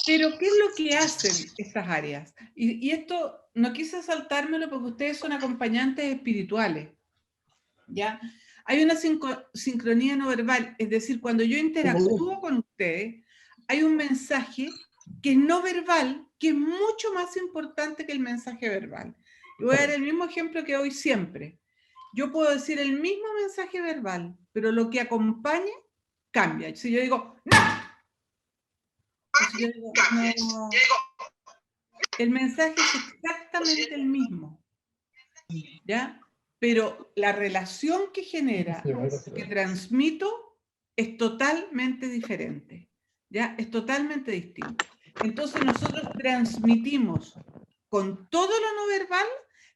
Pero, ¿qué es lo que hacen estas áreas? Y esto no quise saltármelo porque ustedes son acompañantes espirituales, ¿ya? Hay una sincronía no verbal, es decir, cuando yo interactúo con ustedes, hay un mensaje que es no verbal, que es mucho más importante que el mensaje verbal. Y voy a dar el mismo ejemplo que doy siempre. Yo puedo decir el mismo mensaje verbal, pero lo que acompaña cambia. Si yo digo, ¡no! Si yo digo, no, el mensaje es exactamente el mismo, ¿ya? Pero la relación que genera, que transmito, es totalmente diferente, ¿ya? Es totalmente distinto. Entonces nosotros transmitimos con todo lo no verbal,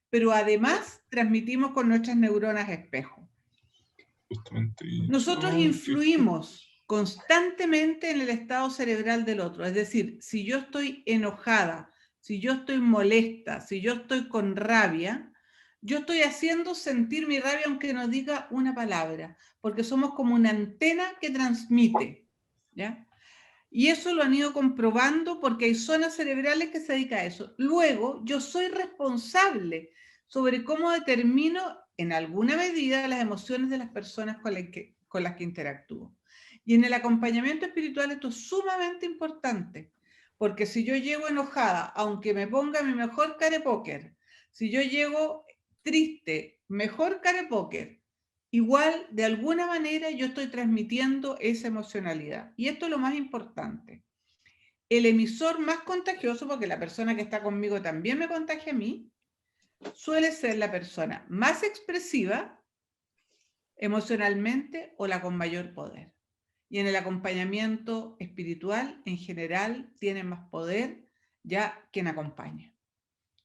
pero además transmitimos con nuestras neuronas espejo. Nosotros influimos constantemente en el estado cerebral del otro. Es decir, si yo estoy enojada, si yo estoy molesta, si yo estoy con rabia, yo estoy haciendo sentir mi rabia aunque no diga una palabra, porque somos como una antena que transmite, ¿ya? Y eso lo han ido comprobando porque hay zonas cerebrales que se dedican a eso. Luego, yo soy responsable sobre cómo determino en alguna medida las emociones de las personas con las que interactúo. Y en el acompañamiento espiritual esto es sumamente importante, porque si yo llego enojada, aunque me ponga mi mejor carepóker, si yo llego triste, mejor carepóker, igual, de alguna manera, yo estoy transmitiendo esa emocionalidad. Y esto es lo más importante. El emisor más contagioso, porque la persona que está conmigo también me contagia a mí, suele ser la persona más expresiva emocionalmente o la con mayor poder. Y en el acompañamiento espiritual, en general, tiene más poder ya quien acompaña.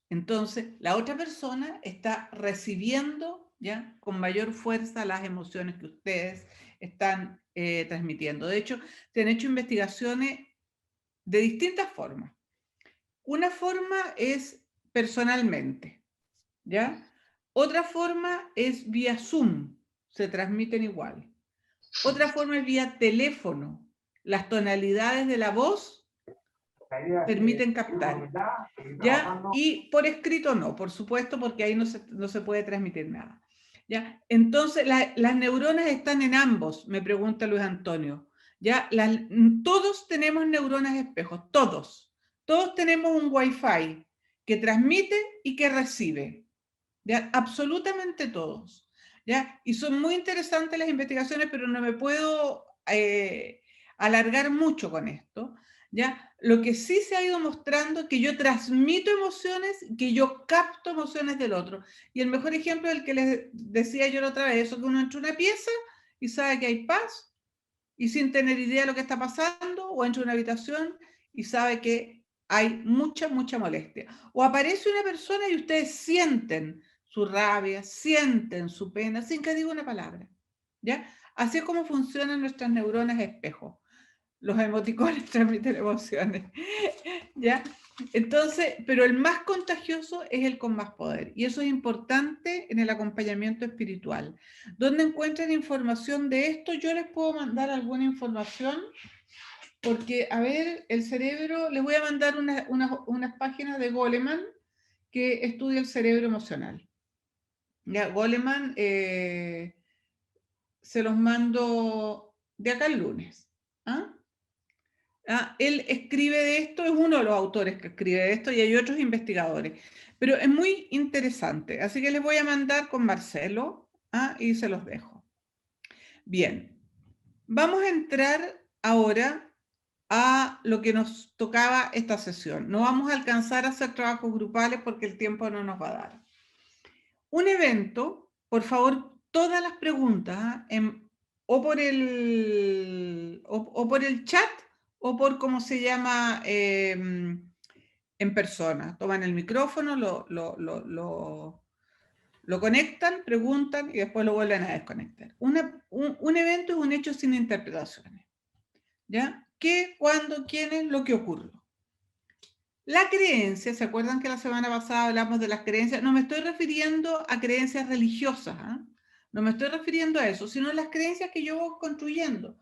Entonces, la otra persona está recibiendo ya con mayor fuerza las emociones que ustedes están transmitiendo. De hecho, se han hecho investigaciones de distintas formas. Una forma es personalmente, ¿ya? Otra forma es vía Zoom, se transmiten igual. Otra forma es vía teléfono. Las tonalidades de la voz permiten captar, ¿ya? Y por escrito no, por supuesto, porque ahí no se puede transmitir nada, ¿ya? Entonces, las neuronas están en ambos, me pregunta Luis Antonio, ¿ya? Todos tenemos neuronas espejos, todos. Todos tenemos un Wi-Fi que transmite y que recibe, ¿ya? Absolutamente todos, ¿ya? Y son muy interesantes las investigaciones, pero no me puedo alargar mucho con esto, ¿ya? Lo que sí se ha ido mostrando es que yo transmito emociones, que yo capto emociones del otro. Y el mejor ejemplo es el que les decía yo la otra vez, eso que uno entra a una pieza y sabe que hay paz, y sin tener idea de lo que está pasando, o entra a una habitación y sabe que hay mucha, mucha molestia. O aparece una persona y ustedes sienten su rabia, sienten su pena, sin que diga una palabra, ¿ya? Así es como funcionan nuestras neuronas espejo. Los emoticones transmiten emociones, ¿ya? Entonces, pero el más contagioso es el con más poder. Y eso es importante en el acompañamiento espiritual. ¿Dónde encuentran información de esto? Yo les puedo mandar alguna información, porque, a ver, el cerebro, les voy a mandar unas páginas de Goleman que estudia el cerebro emocional. Ya, Goleman, se los mando de acá el lunes. ¿Ah? Él escribe de esto, es uno de los autores que escribe de esto y hay otros investigadores, pero es muy interesante, así que les voy a mandar con Marcelo y se los dejo. Bien, vamos a entrar ahora a lo que nos tocaba esta sesión. No vamos a alcanzar a hacer trabajos grupales porque el tiempo no nos va a dar. Un evento, por favor, todas las preguntas o por el chat o por cómo se llama en persona. Toman el micrófono, lo conectan, preguntan y después lo vuelven a desconectar. Un evento es un hecho sin interpretaciones. ¿Ya? ¿Qué, cuándo, quiénes, lo que ocurrió? La creencia, ¿se acuerdan que la semana pasada hablamos de las creencias? No me estoy refiriendo a creencias religiosas, no me estoy refiriendo a eso, sino a las creencias que yo voy construyendo.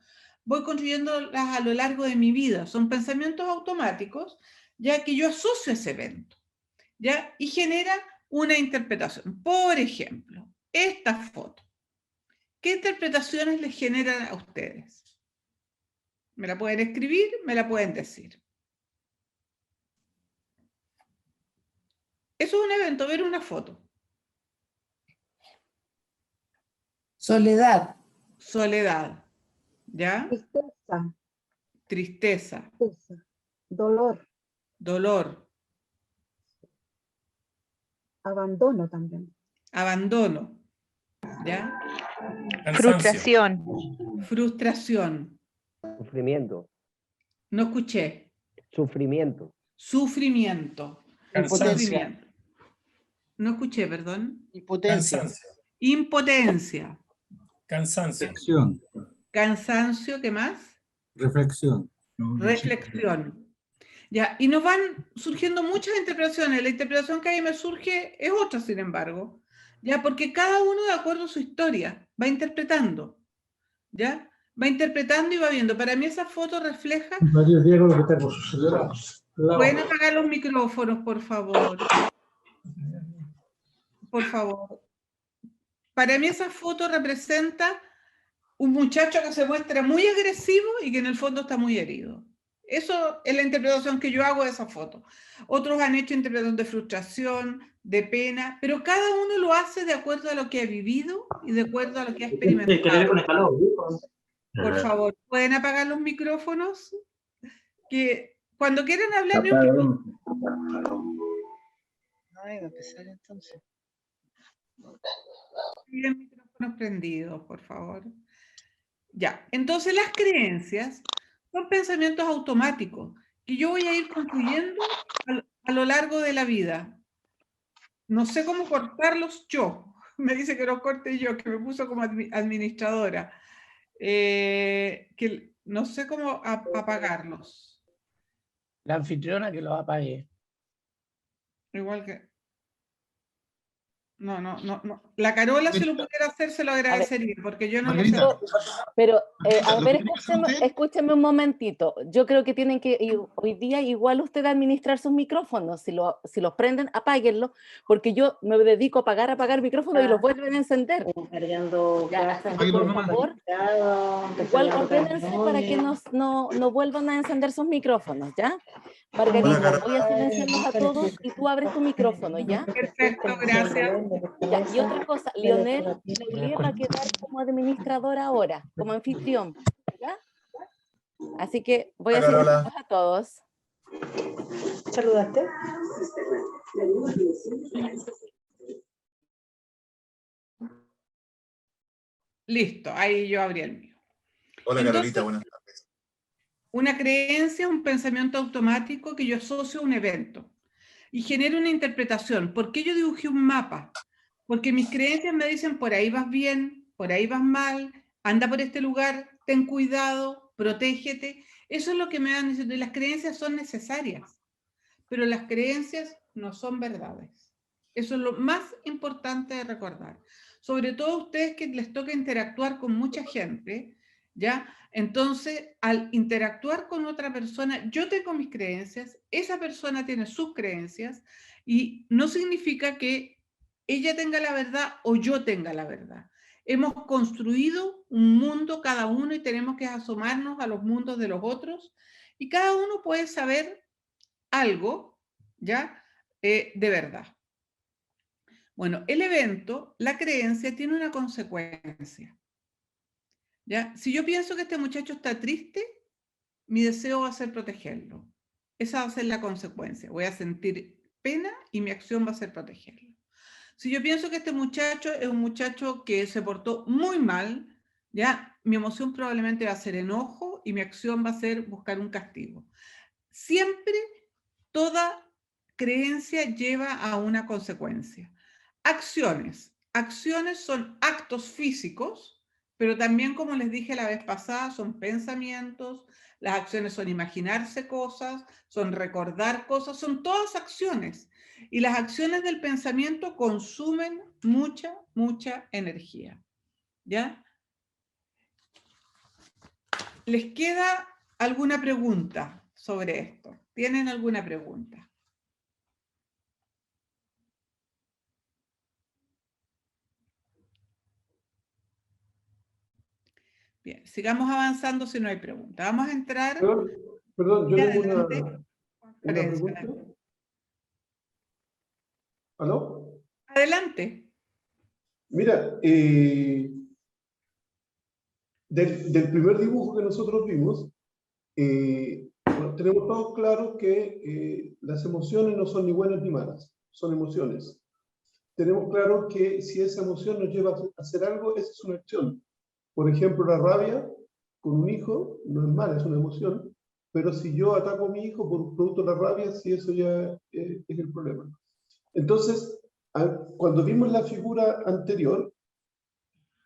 voy construyéndolas a lo largo de mi vida. Son pensamientos automáticos, ya que yo asocio ese evento, ¿ya? Y genera una interpretación. Por ejemplo, esta foto. ¿Qué interpretaciones les generan a ustedes? Me la pueden escribir, me la pueden decir. Eso es un evento, ver una foto. Soledad. Soledad, ¿ya? Tristeza. Tristeza. Tristeza. Dolor. Dolor. Abandono también. Abandono, ¿ya? Frustración. Frustración. Sufrimiento. No escuché. Sufrimiento. Sufrimiento. Impotencia. Sufrimiento. No escuché, perdón. Impotencia. Impotencia. Cansancio. Reflexión. Cansancio, ¿qué más? Reflexión. Reflexión. Ya, y nos van surgiendo muchas interpretaciones. La interpretación que ahí me surge es otra, sin embargo. Ya, porque cada uno, de acuerdo a su historia, va interpretando. ¿Ya? Va interpretando y va viendo. Para mí esa foto refleja... Mario Diego, lo que te sucederá. ¿Pueden apagar los micrófonos, por favor? Por favor. Para mí esa foto representa un muchacho que se muestra muy agresivo y que en el fondo está muy herido. Eso es la interpretación que yo hago de esa foto. Otros han hecho interpretación de frustración, de pena, pero cada uno lo hace de acuerdo a lo que ha vivido y de acuerdo a lo que ha experimentado. Por favor, ¿pueden apagar los micrófonos? Que cuando quieran hablar... Ay, va a empezar entonces. Tienen micrófonos prendidos, por favor. Ya, entonces las creencias son pensamientos automáticos que yo voy a ir construyendo a lo largo de la vida. No sé cómo cortarlos yo. Me dice que los corte yo, que me puso como administradora. Que no sé cómo apagarlos. La anfitriona que los apague. Igual que... No. La Carola, si lo pudiera hacer, se lo agradecería, porque yo no lo sé. Pero, a ver, escúchenme un momentito. Yo creo que tienen que, hoy día, igual ustedes administrar sus micrófonos. Si los prenden, apáguenlos, porque yo me dedico a apagar micrófonos y los vuelven a encender. Cargando casas, por favor, igual ordénense para que no vuelvan a encender sus micrófonos, ¿ya? Margarita, voy a silenciarlos a todos y tú abres tu micrófono, ¿ya? Perfecto, gracias. Ya, y otra cosa, Leonel va a quedar como administrador ahora, como anfitrión, ¿ya? Así que voy a silenciarlos a todos. ¿Saludaste? Listo, ahí yo abrí el mío. Hola, Entonces, Carolita, buenas tardes. Una creencia es un pensamiento automático que yo asocio a un evento y genero una interpretación. ¿Por qué yo dibujé un mapa? Porque mis creencias me dicen, por ahí vas bien, por ahí vas mal, anda por este lugar, ten cuidado, protégete. Eso es lo que me van diciendo. Y las creencias son necesarias, pero las creencias no son verdades. Eso es lo más importante de recordar. Sobre todo a ustedes que les toca interactuar con mucha gente, ¿ya? Entonces, al interactuar con otra persona, yo tengo mis creencias, esa persona tiene sus creencias, y no significa que ella tenga la verdad o yo tenga la verdad. Hemos construido un mundo cada uno y tenemos que asomarnos a los mundos de los otros, y cada uno puede saber algo, ¿ya? De verdad. Bueno, el evento, la creencia, tiene una consecuencia. ¿Ya? Si yo pienso que este muchacho está triste, mi deseo va a ser protegerlo. Esa va a ser la consecuencia. Voy a sentir pena y mi acción va a ser protegerlo. Si yo pienso que este muchacho es un muchacho que se portó muy mal, ¿ya? Mi emoción probablemente va a ser enojo y mi acción va a ser buscar un castigo. Siempre toda creencia lleva a una consecuencia. Acciones. Acciones son actos físicos, pero también, como les dije la vez pasada, son pensamientos. Las acciones son imaginarse cosas, son recordar cosas, son todas acciones. Y las acciones del pensamiento consumen mucha energía. ¿Ya? ¿Les queda alguna pregunta sobre esto? ¿Tienen alguna pregunta? Bien, sigamos avanzando si no hay pregunta. Vamos a entrar... Perdón, yo tengo adelante. una pregunta. ¿Aló? Adelante. Mira, del primer dibujo que nosotros vimos, bueno, tenemos todos claro que las emociones no son ni buenas ni malas, son emociones. Tenemos claro que si esa emoción nos lleva a hacer algo, esa es una acción. Por ejemplo, la rabia con un hijo no es mala, es una emoción, pero si yo ataco a mi hijo por producto de la rabia, sí, eso ya es el problema. Entonces, cuando vimos la figura anterior,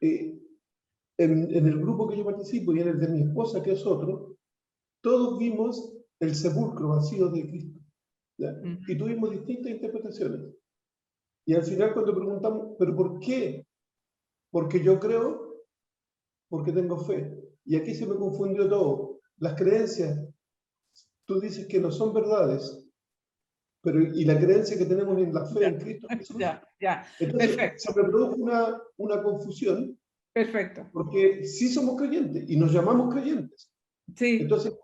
en el grupo que yo participo y en el de mi esposa, que es otro, todos vimos el sepulcro vacío de Cristo, ¿ya? Y tuvimos distintas interpretaciones. Y al final cuando preguntamos, ¿pero por qué? Porque yo creo, porque tengo fe. Y aquí se me confundió todo. Las creencias, tú dices que no son verdades, pero y la creencia que tenemos en la fe en Cristo Jesús. Ya. Entonces, Perfecto. se me produjo una confusión. Perfecto. Porque sí somos creyentes y nos llamamos creyentes. Sí, entonces,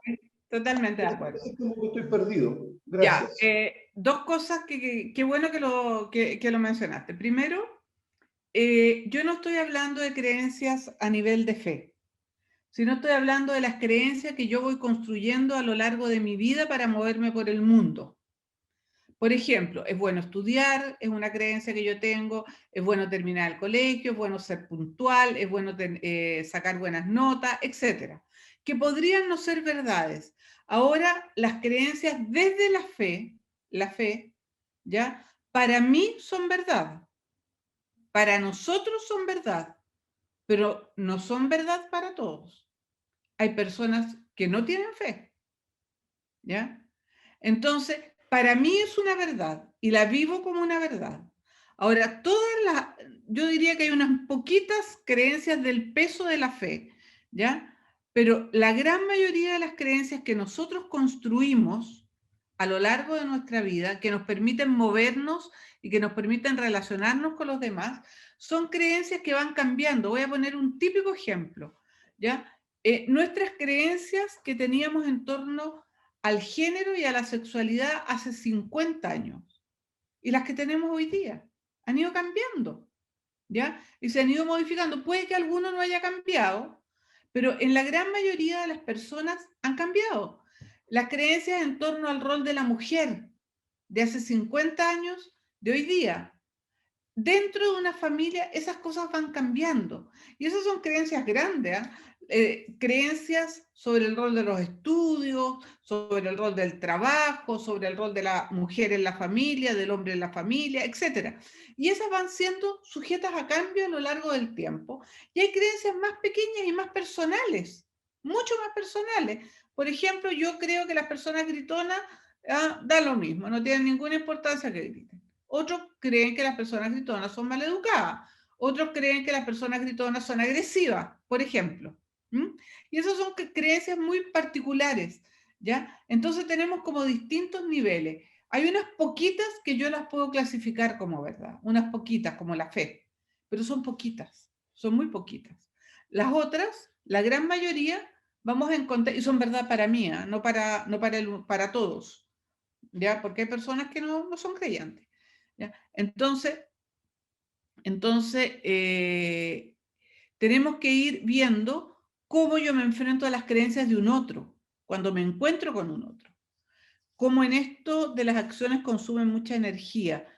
totalmente de acuerdo. Es como que estoy perdido. Gracias. Ya, dos cosas que bueno que lo mencionaste. Primero, yo no estoy hablando de creencias a nivel de fe, sino estoy hablando de las creencias que yo voy construyendo a lo largo de mi vida para moverme por el mundo. Por ejemplo, es bueno estudiar, es una creencia que yo tengo, es bueno terminar el colegio, es bueno ser puntual, es bueno sacar buenas notas, etcétera, que podrían no ser verdades. Ahora, las creencias desde la fe, ¿ya? Para mí son verdad, para nosotros son verdad, pero no son verdad para todos. Hay personas que no tienen fe, ¿ya? Entonces, para mí es una verdad y la vivo como una verdad. Ahora, yo diría que hay unas poquitas creencias del peso de la fe, ¿ya? Pero la gran mayoría de las creencias que nosotros construimos a lo largo de nuestra vida, que nos permiten movernos y que nos permiten relacionarnos con los demás, son creencias que van cambiando. Voy a poner un típico ejemplo, ¿ya? Nuestras creencias que teníamos en torno al género y a la sexualidad hace 50 años y las que tenemos hoy día han ido cambiando, ¿ya? Y se han ido modificando. Puede que alguno no haya cambiado, pero en la gran mayoría de las personas han cambiado. Las creencias en torno al rol de la mujer de hace 50 años, de hoy día. Dentro de una familia esas cosas van cambiando y esas son creencias grandes, creencias sobre el rol de los estudios, sobre el rol del trabajo, sobre el rol de la mujer en la familia, del hombre en la familia, etc. Y esas van siendo sujetas a cambio a lo largo del tiempo. Y hay creencias más pequeñas y más personales, mucho más personales. Por ejemplo, yo creo que las personas gritonas dan lo mismo, no tienen ninguna importancia que griten. Otros creen que las personas gritonas son maleducadas. Otros creen que las personas gritonas son agresivas, por ejemplo. Y esas son creencias muy particulares, ¿ya? Entonces tenemos como distintos niveles. Hay unas poquitas que yo las puedo clasificar como verdad, unas poquitas como la fe, pero son poquitas, son muy poquitas. Las otras, la gran mayoría, vamos a encontrar, y son verdad para mí, no para todos, ¿ya? Porque hay personas que no son creyentes. ¿Ya? Entonces tenemos que ir viendo cómo yo me enfrento a las creencias de un otro, cuando me encuentro con un otro. Cómo en esto de las acciones consumen mucha energía.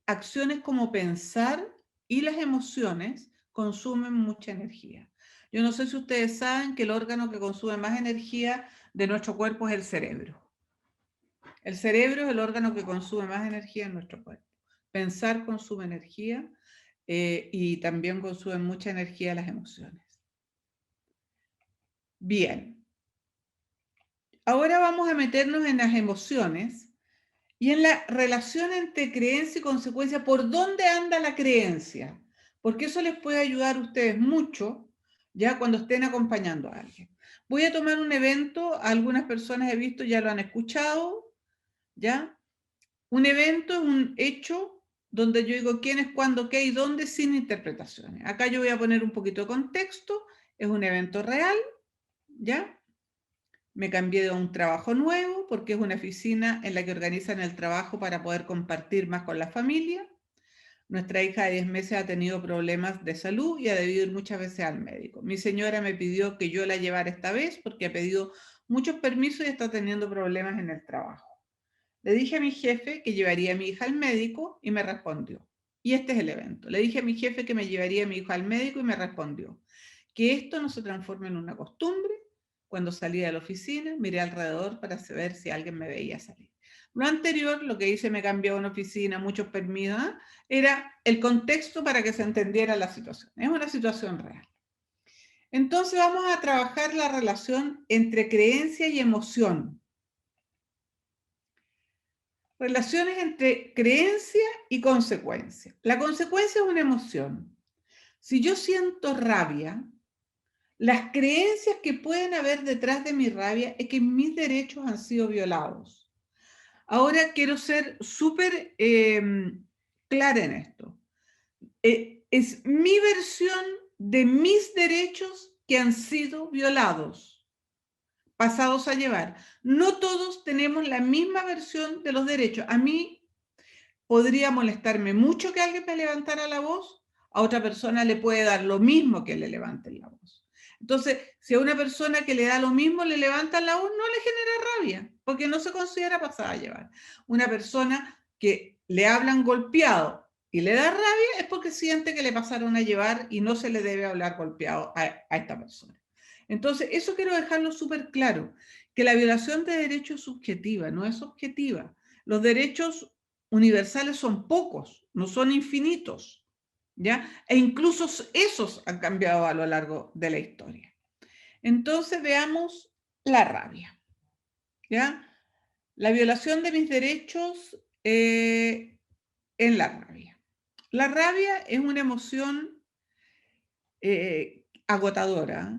Acciones como pensar y las emociones consumen mucha energía. Yo no sé si ustedes saben que el órgano que consume más energía de nuestro cuerpo es el cerebro. El cerebro es el órgano que consume más energía en nuestro cuerpo. Pensar consume energía y también consumen mucha energía las emociones. Bien. Ahora vamos a meternos en las emociones y en la relación entre creencia y consecuencia. ¿Por dónde anda la creencia? Porque eso les puede ayudar a ustedes mucho ya cuando estén acompañando a alguien. Voy a tomar un evento, algunas personas he visto, ya lo han escuchado, ¿ya? Un evento es un hecho donde yo digo quién es, cuándo, qué y dónde sin interpretaciones. Acá yo voy a poner un poquito de contexto, es un evento real, ¿ya? Me cambié de un trabajo nuevo porque es una oficina en la que organizan el trabajo para poder compartir más con la familia. Nuestra hija de 10 meses ha tenido problemas de salud y ha debido ir muchas veces al médico. Mi señora me pidió que yo la llevara esta vez porque ha pedido muchos permisos y está teniendo problemas en el trabajo. Le dije a mi jefe que llevaría a mi hija al médico y me respondió. Y este es el evento. Le dije a mi jefe que me llevaría a mi hija al médico y me respondió que esto no se transforme en una costumbre. Cuando salí de la oficina, miré alrededor para saber si alguien me veía salir. Lo anterior, lo que hice, me cambió a una oficina, muchos permisos, era el contexto para que se entendiera la situación. Es una situación real. Entonces vamos a trabajar la relación entre creencia y emoción. Relaciones entre creencia y consecuencia. La consecuencia es una emoción. Si yo siento rabia, las creencias que pueden haber detrás de mi rabia es que mis derechos han sido violados. Ahora quiero ser súper clara en esto. Es mi versión de mis derechos que han sido violados, pasados a llevar. No todos tenemos la misma versión de los derechos. A mí podría molestarme mucho que alguien me levantara la voz, a otra persona le puede dar lo mismo que le levanten la voz. Entonces, si a una persona que le da lo mismo le levantan la voz, no le genera rabia, porque no se considera pasada a llevar. Una persona que le hablan golpeado y le da rabia es porque siente que le pasaron a llevar y no se le debe hablar golpeado a esta persona. Entonces, eso quiero dejarlo súper claro, que la violación de derechos es subjetiva, no es objetiva. Los derechos universales son pocos, no son infinitos, ¿ya? E incluso esos han cambiado a lo largo de la historia. Entonces veamos la rabia, ¿ya? La violación de mis derechos en la rabia. La rabia es una emoción agotadora,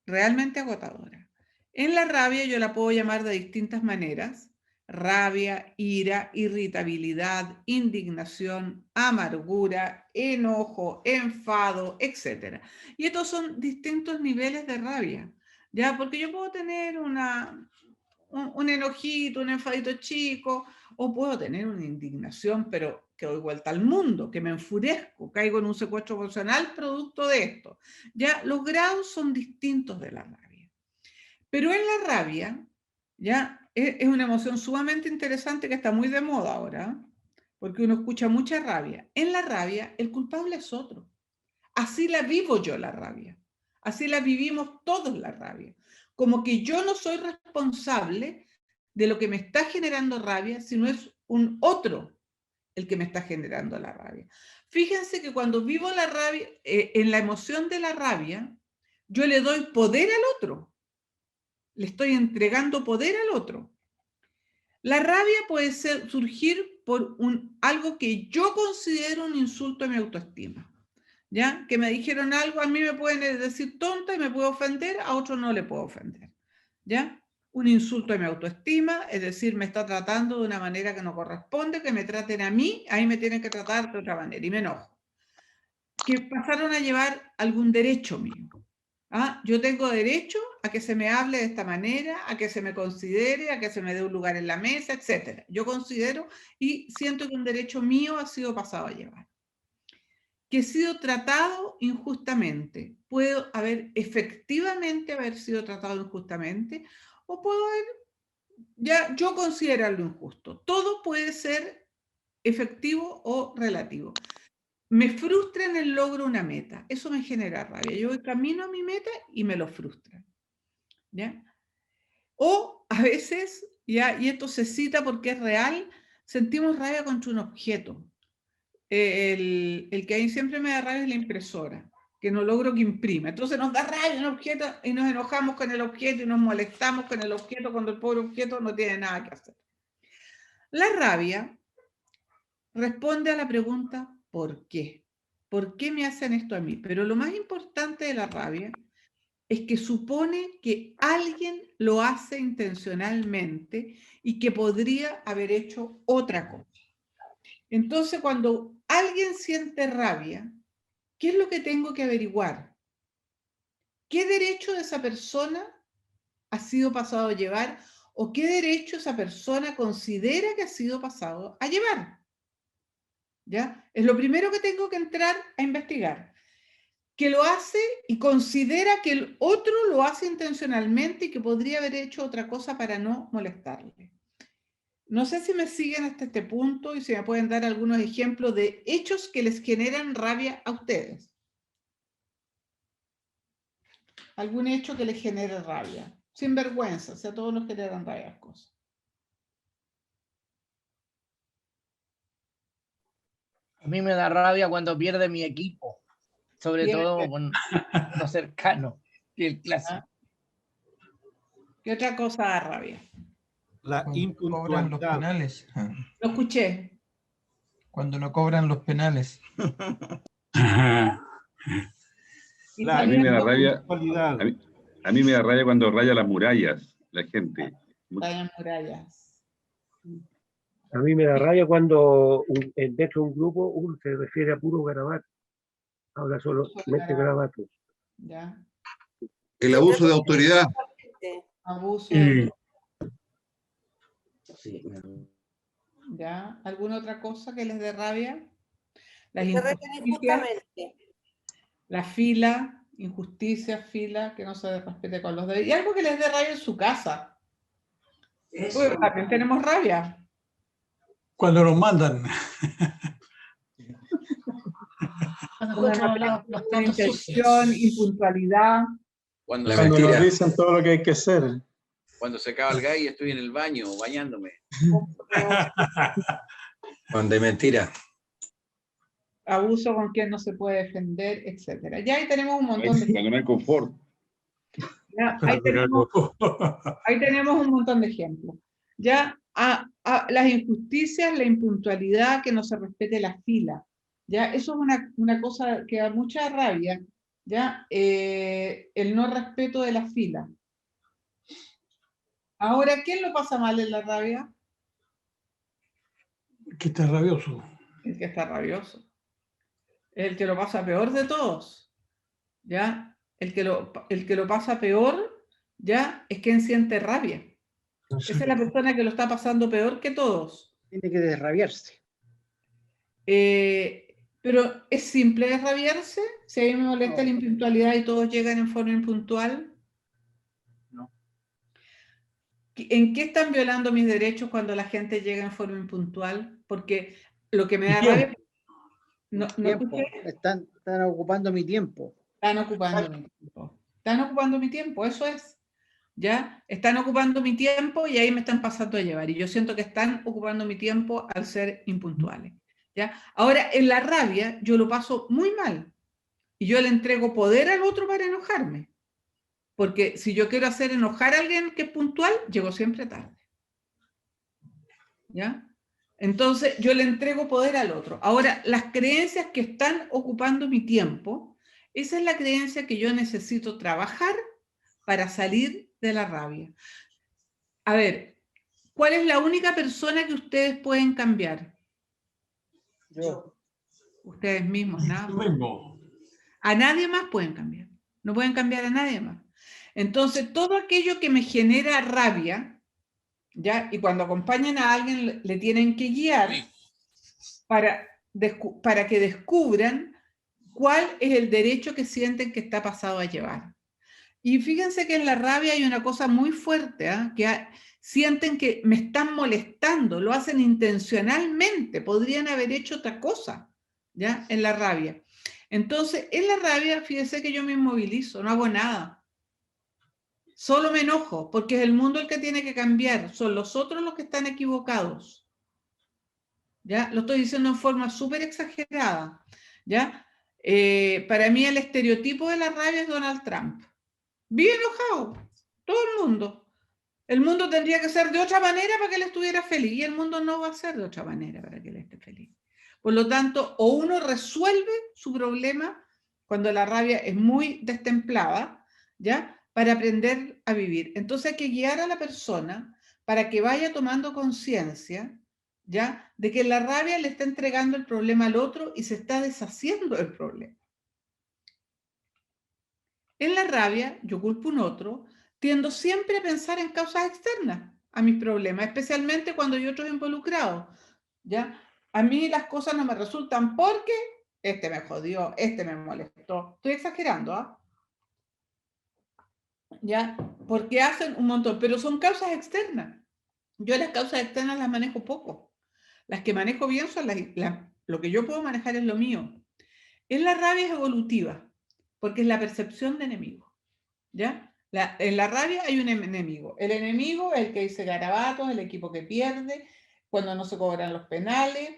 realmente agotadora. En la rabia yo la puedo llamar de distintas maneras: rabia, ira, irritabilidad, indignación, amargura, enojo, enfado, etc. Y estos son distintos niveles de rabia, ¿ya? Porque yo puedo tener un enojito, un enfadito chico, o puedo tener una indignación, pero que doy vuelta al mundo, que me enfurezco, caigo en un secuestro emocional producto de esto. Ya, los grados son distintos de la rabia. Pero en la rabia, ya, es una emoción sumamente interesante que está muy de moda ahora, porque uno escucha mucha rabia. En la rabia, el culpable es otro. Así la vivo yo, la rabia. Así la vivimos todos, la rabia. Como que yo no soy responsable de lo que me está generando rabia, sino es un otro el que me está generando la rabia. Fíjense que cuando vivo la rabia, en la emoción de la rabia, yo le doy poder al otro. Le estoy entregando poder al otro. La rabia puede surgir por algo que yo considero un insulto a mi autoestima. ¿Ya? Que me dijeron algo, a mí me pueden decir tonta y me puedo ofender, a otro no le puedo ofender. ¿Ya? Un insulto a mi autoestima, es decir, me está tratando de una manera que no corresponde, que me traten a mí, ahí me tienen que tratar de otra manera y me enojo. Que pasaron a llevar algún derecho mío. ¿Ah? Yo tengo derecho a que se me hable de esta manera, a que se me considere, a que se me dé un lugar en la mesa, etc. Yo considero y siento que un derecho mío ha sido pasado a llevar. Que he sido tratado injustamente. Puedo efectivamente haber sido tratado injustamente, o puedo yo considerarlo injusto. Todo puede ser efectivo o relativo. Me frustra en el logro una meta. Eso me genera rabia. Yo voy camino a mi meta y me lo frustra. ¿Ya? O a veces, ¿ya? Y esto se cita porque es real, sentimos rabia contra un objeto. El que ahí siempre me da rabia es la impresora, que no logro que imprima. Entonces nos da rabia un objeto y nos enojamos con el objeto y nos molestamos con el objeto cuando el pobre objeto no tiene nada que hacer. La rabia responde a la pregunta ¿por qué? ¿por qué me hacen esto a mí? Pero lo más importante de la rabia es que supone que alguien lo hace intencionalmente y que podría haber hecho otra cosa. Entonces, cuando alguien siente rabia, ¿qué es lo que tengo que averiguar? ¿Qué derecho de esa persona ha sido pasado a llevar o qué derecho esa persona considera que ha sido pasado a llevar? ¿Ya? Es lo primero que tengo que entrar a investigar. Que lo hace y considera que el otro lo hace intencionalmente y que podría haber hecho otra cosa para no molestarle. No sé si me siguen hasta este punto y si me pueden dar algunos ejemplos de hechos que les generan rabia a ustedes. Algún hecho que les genere rabia. Sin vergüenza, o sea, a todos nos generan rabia las cosas. A mí me da rabia cuando pierde mi equipo, sobre todo con lo cercano, y el clásico. ¿Qué otra cosa da rabia? La Cuando cobran los impuntualidad. penales. Lo escuché. Cuando no cobran los penales. Y La A mí me da rabia, impuntualidad. a mí me da rabia cuando raya las murallas, la gente. Dañan murallas. A mí me da rabia cuando dentro de un grupo uno se refiere a puro garabato. Habla solamente garabatos. ¿Ya? El abuso de autoridad. Abuso de... Sí. ¿Ya? ¿Alguna otra cosa que les dé rabia? Las Se refiere injusticias, injustamente. la fila, injusticias, fila, que no se respete con los deberes. Y algo que les dé rabia en su casa. Porque también tenemos rabia. Cuando nos mandan. Una intención, impuntualidad. Cuando nos dicen todo lo que hay que hacer. Cuando se acaba el gas y estoy en el baño bañándome. Cuando hay mentira. Abuso con quien no se puede defender, etc. Ya ahí tenemos un montón de... Cuando no hay confort. Ya, ahí tenemos un montón de ejemplos. Ya las injusticias, la impuntualidad, que no se respete la fila. Ya, eso es una cosa que da mucha rabia. Ya, el no respeto de la fila. Ahora, ¿quién lo pasa mal en la rabia? Que está rabioso. El que está rabioso. El que lo pasa peor de todos. ¿Ya? El que lo pasa peor, ¿ya? Es quien siente rabia. Esa es la persona que lo está pasando peor que todos. Tiene que desrabiarse. Pero es simple desrabiarse. Si a mí me molesta la impuntualidad y todos llegan en forma impuntual. No. ¿En qué están violando mis derechos cuando la gente llega en forma impuntual? Porque lo que me da rabia... No escuché. Están ocupando mi tiempo. Están ocupando mi tiempo. Están ocupando mi tiempo, eso es. ¿Ya? Están ocupando mi tiempo y ahí me están pasando a llevar. Y yo siento que están ocupando mi tiempo al ser impuntuales. ¿Ya? Ahora, en la rabia, yo lo paso muy mal. Y yo le entrego poder al otro para enojarme. Porque si yo quiero hacer enojar a alguien que es puntual, llego siempre tarde. ¿Ya? Entonces, yo le entrego poder al otro. Ahora, las creencias que están ocupando mi tiempo, esa es la creencia que yo necesito trabajar para salir de la rabia. A ver, ¿cuál es la única persona que ustedes pueden cambiar? Yo. Ustedes mismos, nada más. A nadie más pueden cambiar. No pueden cambiar a nadie más. Entonces, todo aquello que me genera rabia, ¿ya? Y cuando acompañan a alguien, le tienen que guiar para que descubran cuál es el derecho que sienten que está pasado a llevar. Y fíjense que en la rabia hay una cosa muy fuerte, que sienten que me están molestando, lo hacen intencionalmente, podrían haber hecho otra cosa, ¿ya? En la rabia. Entonces, en la rabia, fíjense que yo me inmovilizo, no hago nada. Solo me enojo, porque es el mundo el que tiene que cambiar, son los otros los que están equivocados. ¿Ya? Lo estoy diciendo en forma súper exagerada. ¿Ya? Para mí el estereotipo de la rabia es Donald Trump. Vive enojado, todo el mundo. El mundo tendría que ser de otra manera para que él estuviera feliz, y el mundo no va a ser de otra manera para que él esté feliz. Por lo tanto, o uno resuelve su problema cuando la rabia es muy destemplada, ¿ya? Para aprender a vivir. Entonces hay que guiar a la persona para que vaya tomando conciencia, ¿ya? De que la rabia le está entregando el problema al otro y se está deshaciendo del problema. En la rabia, yo culpo a un otro, tiendo siempre a pensar en causas externas a mis problemas, especialmente cuando hay otros involucrados, ¿ya? A mí las cosas no me resultan porque este me jodió, este me molestó. Estoy exagerando, ¿ah? ¿Ya? Porque hacen un montón, pero son causas externas. Yo las causas externas las manejo poco. Las que manejo bien son lo que yo puedo manejar es lo mío. En la rabia es evolutiva, porque es la percepción de enemigo, ¿ya? En la rabia hay un enemigo. El enemigo es el que dice garabatos, el equipo que pierde, cuando no se cobran los penales,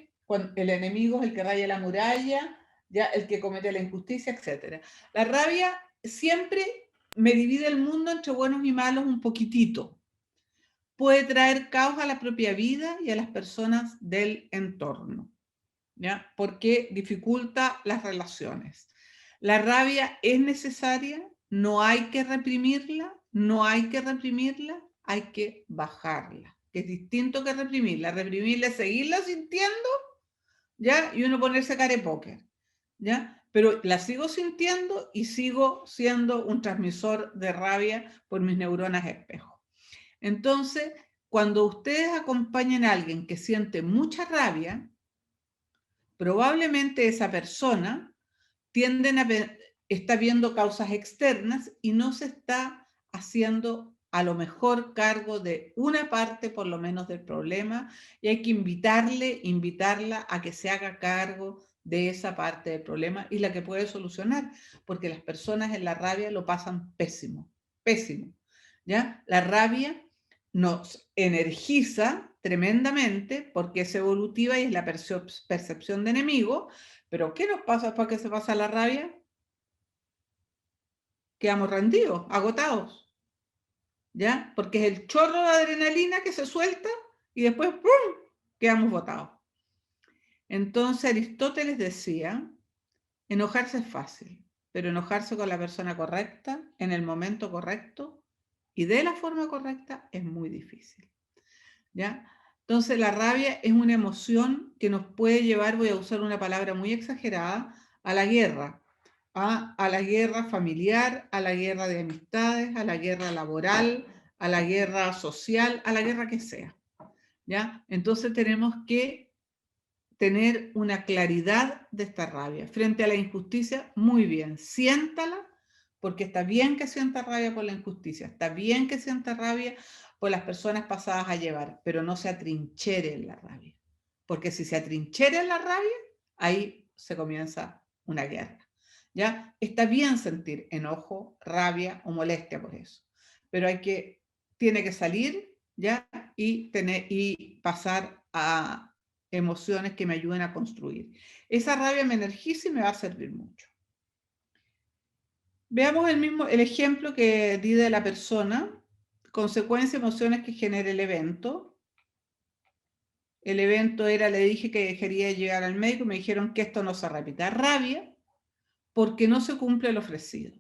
el enemigo es el que raya la muralla, ¿ya? El que comete la injusticia, etc. La rabia siempre me divide el mundo entre buenos y malos un poquitito. Puede traer caos a la propia vida y a las personas del entorno, ¿ya? Porque dificulta las relaciones. La rabia es necesaria, no hay que reprimirla, hay que bajarla, que es distinto que reprimirla. Reprimirla es seguirla sintiendo, ¿ya? Y uno ponerse carepóker, ¿ya? Pero la sigo sintiendo y sigo siendo un transmisor de rabia por mis neuronas espejo. Entonces, cuando ustedes acompañan a alguien que siente mucha rabia, probablemente esa persona está viendo causas externas y no se está haciendo a lo mejor cargo de una parte por lo menos del problema, y hay que invitarla a que se haga cargo de esa parte del problema y la que puede solucionar, porque las personas en la rabia lo pasan pésimo, pésimo, ¿ya? La rabia nos energiza tremendamente porque es evolutiva y es la percepción de enemigo. Pero ¿qué nos pasa después que se pasa la rabia? Quedamos rendidos, agotados, ¿ya? Porque es el chorro de adrenalina que se suelta y después ¡pum!, quedamos botados. Entonces Aristóteles decía, enojarse es fácil, pero enojarse con la persona correcta, en el momento correcto y de la forma correcta es muy difícil, ¿ya? Entonces la rabia es una emoción que nos puede llevar, voy a usar una palabra muy exagerada, a la guerra. A la guerra familiar, a la guerra de amistades, a la guerra laboral, a la guerra social, a la guerra que sea, ¿ya? Entonces tenemos que tener una claridad de esta rabia. Frente a la injusticia, muy bien, siéntala, porque está bien que sienta rabia por la injusticia, está bien que sienta rabia por las personas pasadas a llevar, pero no se atrinchere en la rabia, porque si se atrinchera en la rabia, ahí se comienza una guerra. ¿Ya? Está bien sentir enojo, rabia o molestia por eso, pero tiene que salir, ¿ya? Y pasar a emociones que me ayuden a construir. Esa rabia me energiza y me va a servir mucho. Veamos el ejemplo que di de la persona, consecuencia, emociones que genera el evento. El evento era, le dije que quería llegar al médico, me dijeron que esto no se repita. Rabia, porque no se cumple lo ofrecido.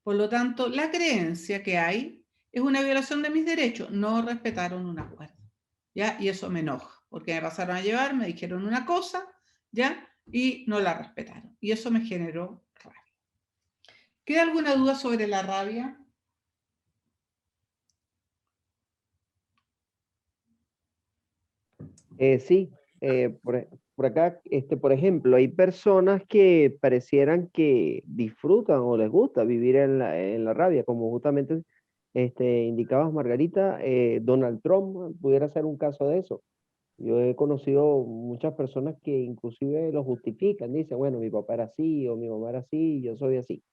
Por lo tanto, la creencia que hay es una violación de mis derechos. No respetaron un acuerdo, ¿ya? Y eso me enoja, porque me pasaron a llevar, me dijeron una cosa, ¿ya? Y no la respetaron. Y eso me generó rabia. ¿Queda alguna duda sobre la rabia? Sí, por acá, por ejemplo, hay personas que parecieran que disfrutan o les gusta vivir en la rabia, como justamente indicabas, Margarita, Donald Trump pudiera ser un caso de eso. Yo he conocido muchas personas que inclusive lo justifican, dicen, bueno, mi papá era así o mi mamá era así, yo soy así.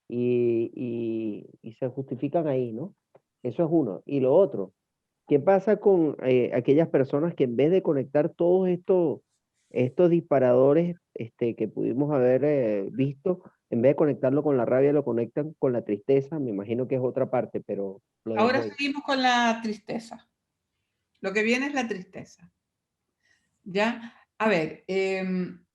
Y se justifican ahí, ¿no? Eso es uno. Y lo otro, ¿qué pasa con aquellas personas que en vez de conectar todos estos disparadores que pudimos haber visto, en vez de conectarlo con la rabia, lo conectan con la tristeza? Me imagino que es otra parte, pero lo dejo Ahora ahí. seguimos con la tristeza. Lo que viene es la tristeza, ¿ya? A ver, en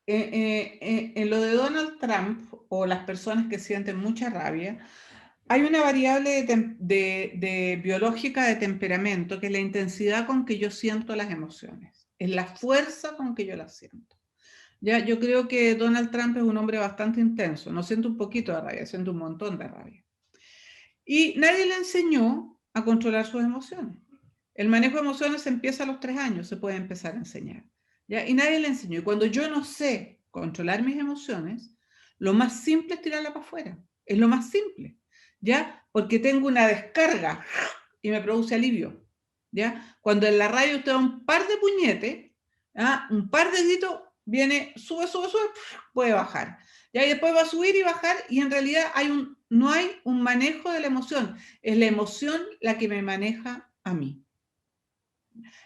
lo de Donald Trump o las personas que sienten mucha rabia, hay una variable de biológica de temperamento, que es la intensidad con que yo siento las emociones, es la fuerza con que yo las siento. Ya, yo creo que Donald Trump es un hombre bastante intenso, no siento un poquito de rabia, siento un montón de rabia. Y nadie le enseñó a controlar sus emociones. El manejo de emociones empieza a los 3 años, se puede empezar a enseñar. ¿Ya? Y nadie le enseñó. Y cuando yo no sé controlar mis emociones, lo más simple es tirarla para afuera. Es lo más simple. ¿Ya? Porque tengo una descarga y me produce alivio. ¿Ya? Cuando en la rabia usted da un par de puñetes, ¿ah? Un par de gritos, viene, sube, sube, sube, puede bajar. ¿Ya? Y después va a subir y bajar, y en realidad no hay un manejo de la emoción. Es la emoción la que me maneja a mí.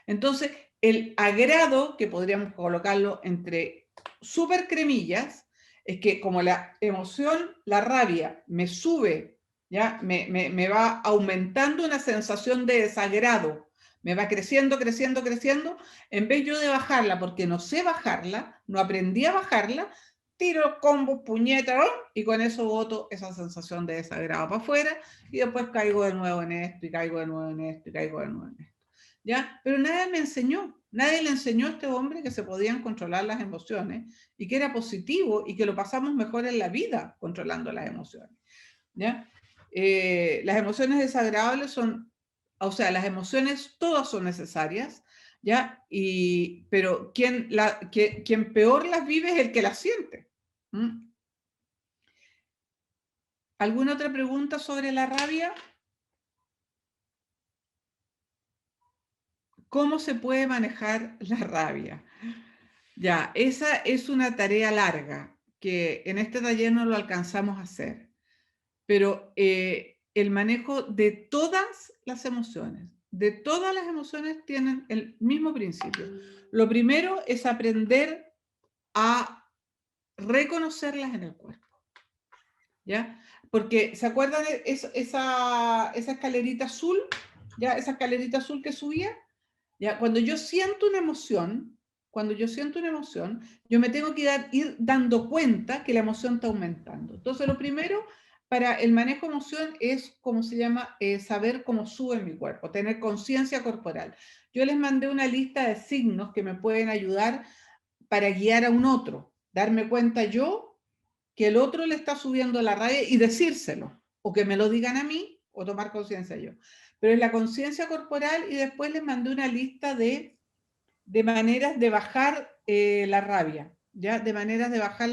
Entonces, el agrado, que podríamos colocarlo entre súper cremillas, es que como la emoción, la rabia, me sube, ¿ya? Me va aumentando una sensación de desagrado, me va creciendo, creciendo, creciendo, en vez yo de bajarla, porque no sé bajarla, no aprendí a bajarla, tiro combo, puñeta, ¿no? Y con eso boto esa sensación de desagrado para afuera, y después caigo de nuevo en esto, y caigo de nuevo en esto, y caigo de nuevo en esto. ¿Ya? Pero nadie me enseñó, nadie le enseñó a este hombre que se podían controlar las emociones y que era positivo y que lo pasamos mejor en la vida controlando las emociones. ¿Ya? Las emociones desagradables son, o sea, las emociones todas son necesarias, ¿ya? Pero quien peor las vive es el que las siente. ¿Mm? ¿Alguna otra pregunta sobre la rabia? ¿Cómo se puede manejar la rabia? Ya, esa es una tarea larga que en este taller no lo alcanzamos a hacer, pero el manejo de todas las emociones tienen el mismo principio. Lo primero es aprender a reconocerlas en el cuerpo, ¿ya? Porque, ¿se acuerdan de esa escalerita azul? ¿Ya? Esa escalerita azul que subía. ¿Ya? Cuando yo siento una emoción, yo me tengo que ir dando cuenta que la emoción está aumentando. Entonces, lo primero para el manejo de emoción es, como se llama, saber cómo sube mi cuerpo, tener conciencia corporal. Yo les mandé una lista de signos que me pueden ayudar para guiar a un otro, darme cuenta yo que el otro le está subiendo la rabia y decírselo, o que me lo digan a mí, o tomar conciencia yo. Pero es la conciencia corporal, y después les mandé una lista de maneras de bajar la rabia, ¿ya? De maneras de bajar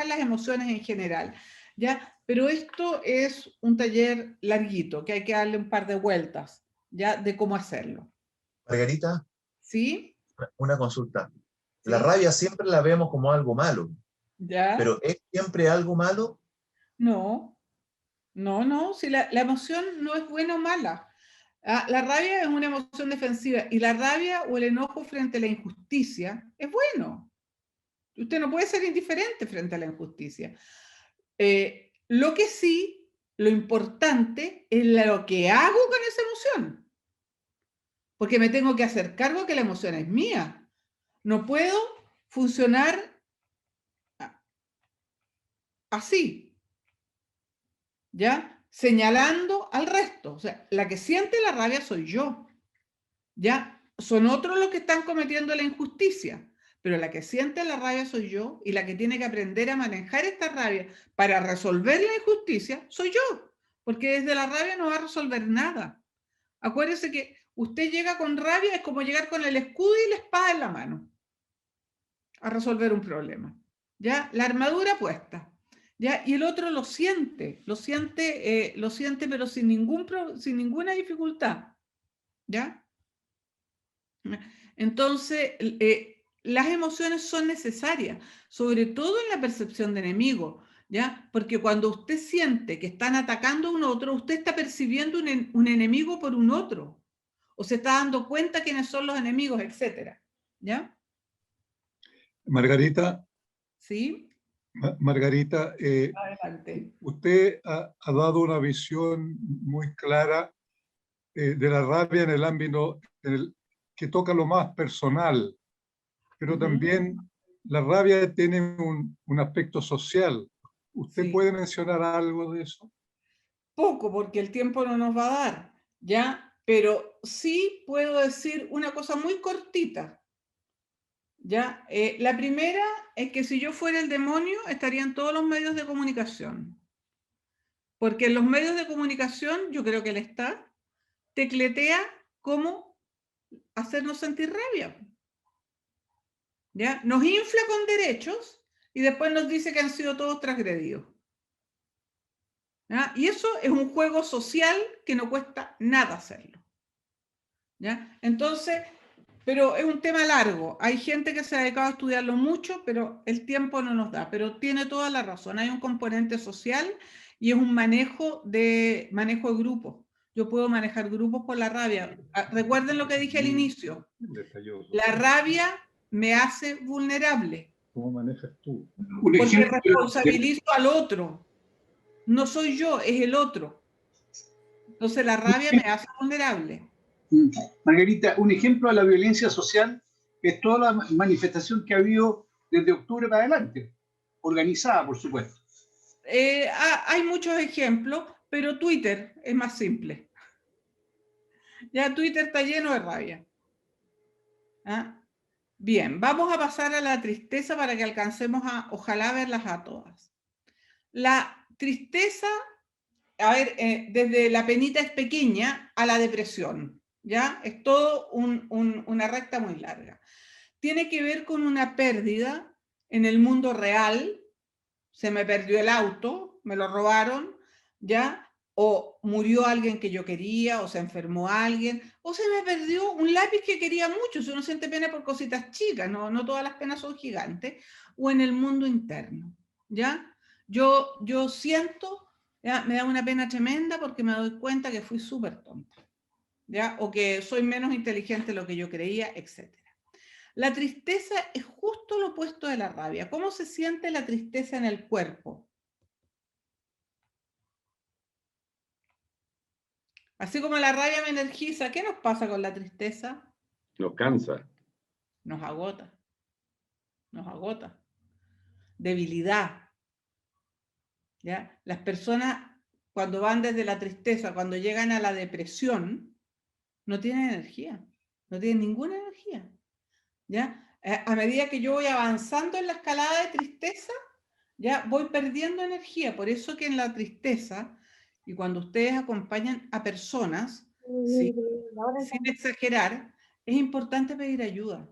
las emociones en general, ¿ya? Pero esto es un taller larguito, que hay que darle un par de vueltas, ¿ya? De cómo hacerlo. Margarita, ¿Sí? una consulta. La rabia siempre la vemos como algo malo. ¿Ya? ¿Pero es siempre algo malo? No, si la emoción no es buena o mala. La rabia es una emoción defensiva, y la rabia o el enojo frente a la injusticia es bueno. Usted no puede ser indiferente frente a la injusticia. Lo que sí, lo importante es lo que hago con esa emoción. Porque me tengo que hacer cargo que la emoción es mía. No puedo funcionar así, ¿ya? Señalando al resto. O sea, la que siente la rabia soy yo, ¿ya? Son otros los que están cometiendo la injusticia, pero la que siente la rabia soy yo, y la que tiene que aprender a manejar esta rabia para resolver la injusticia soy yo, porque desde la rabia no va a resolver nada. Acuérdese que usted llega con rabia, es como llegar con el escudo y la espada en la mano a resolver un problema, ¿ya? La armadura puesta, ¿ya? Y el otro lo siente, pero sin ninguna dificultad, ¿ya? Entonces, las emociones son necesarias, sobre todo en la percepción de enemigo, ¿ya? Porque cuando usted siente que están atacando a un otro, usted está percibiendo un enemigo por un otro, o se está dando cuenta quiénes son los enemigos, etcétera, ¿ya? Margarita. ¿Sí? Margarita, Adelante. usted ha dado una visión muy clara de la rabia en el ámbito que toca lo más personal, pero también la rabia tiene un aspecto social. ¿Usted Sí. puede mencionar algo de eso? Poco, porque el tiempo no nos va a dar, ¿ya? Pero sí puedo decir una cosa muy cortita, ¿ya? La primera es que si yo fuera el demonio, estaría en todos los medios de comunicación. Porque en los medios de comunicación, yo creo que él está, tecletea cómo hacernos sentir rabia. ¿Ya? Nos infla con derechos y después nos dice que han sido todos transgredidos. ¿Ya? Y eso es un juego social que no cuesta nada hacerlo. ¿Ya? Entonces, pero es un tema largo. Hay gente que se ha dedicado a estudiarlo mucho, pero el tiempo no nos da. Pero tiene toda la razón. Hay un componente social y es un manejo de grupos. Yo puedo manejar grupos por la rabia. Recuerden lo que dije al inicio. La rabia me hace vulnerable. ¿Cómo manejas tú? Porque responsabilizo al otro. No soy yo, es el otro. Entonces la rabia me hace vulnerable. Margarita, un ejemplo de la violencia social es toda la manifestación que ha habido desde octubre para adelante, organizada, por supuesto. Hay muchos ejemplos, pero Twitter es más simple. Ya Twitter está lleno de rabia. ¿Ah? Bien, vamos a pasar a la tristeza para que alcancemos a, ojalá, verlas a todas. La tristeza, a ver, desde la penita es pequeña a la depresión, ¿ya? Es todo una recta muy larga. Tiene que ver con una pérdida en el mundo real. Se me perdió el auto, me lo robaron, ¿ya? O murió alguien que yo quería, o se enfermó alguien, o se me perdió un lápiz que quería mucho. Si uno siente pena por cositas chicas, no todas las penas son gigantes, o en el mundo interno, ¿ya? Yo siento, ¿ya? Me da una pena tremenda porque me doy cuenta que fui súper tonta, ¿ya? O que soy menos inteligente de lo que yo creía, etc. La tristeza es justo lo opuesto de la rabia. ¿Cómo se siente la tristeza en el cuerpo? Así como la rabia me energiza, ¿qué nos pasa con la tristeza? Nos cansa. Nos agota. Nos agota. Debilidad. ¿Ya? Las personas, cuando van desde la tristeza, cuando llegan a la depresión, no tienen energía. No tienen ninguna energía. ¿Ya? A medida que yo voy avanzando en la escalada de tristeza, ya voy perdiendo energía. Por eso que en la tristeza, y cuando ustedes acompañan a personas, ¿sí? Sin exagerar, es importante pedir ayuda.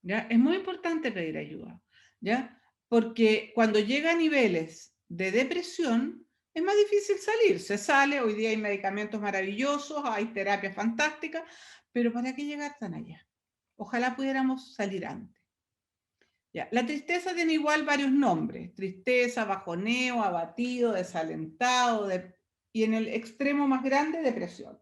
¿Ya? Es muy importante pedir ayuda, ¿ya? Porque cuando llega a niveles de depresión, es más difícil salir. Se sale, hoy día hay medicamentos maravillosos, hay terapias fantásticas, pero ¿para qué llegar tan allá? Ojalá pudiéramos salir antes. Ya. La tristeza tiene igual varios nombres: tristeza, bajoneo, abatido, desalentado, y en el extremo más grande, depresión.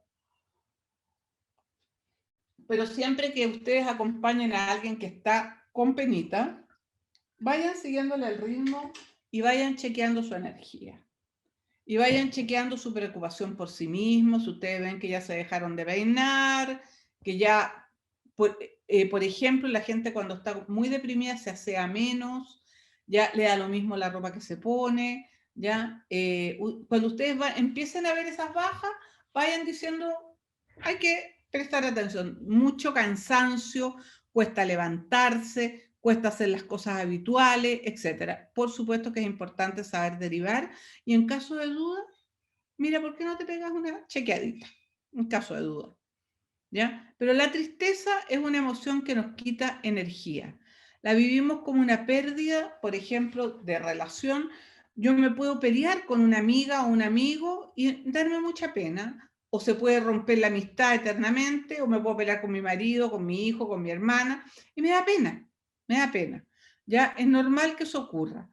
Pero siempre que ustedes acompañen a alguien que está con penita, vayan siguiéndole el ritmo y vayan chequeando su energía. Y vayan chequeando su preocupación por sí mismos. Si ustedes ven que ya se dejaron de peinar, que ya, por ejemplo, la gente cuando está muy deprimida se asea menos, ya le da lo mismo la ropa que se pone, ya. Cuando ustedes empiecen a ver esas bajas, vayan diciendo, hay que prestar atención. Mucho cansancio, cuesta levantarse, cuesta hacer las cosas habituales, etc. Por supuesto que es importante saber derivar, y en caso de duda, mira, ¿por qué no te pegas una chequeadita? En caso de duda, ¿ya? Pero la tristeza es una emoción que nos quita energía. La vivimos como una pérdida, por ejemplo, de relación. Yo me puedo pelear con una amiga o un amigo y darme mucha pena, o se puede romper la amistad eternamente, o me puedo pelear con mi marido, con mi hijo, con mi hermana, y me da pena, ¿ya? Es normal que eso ocurra.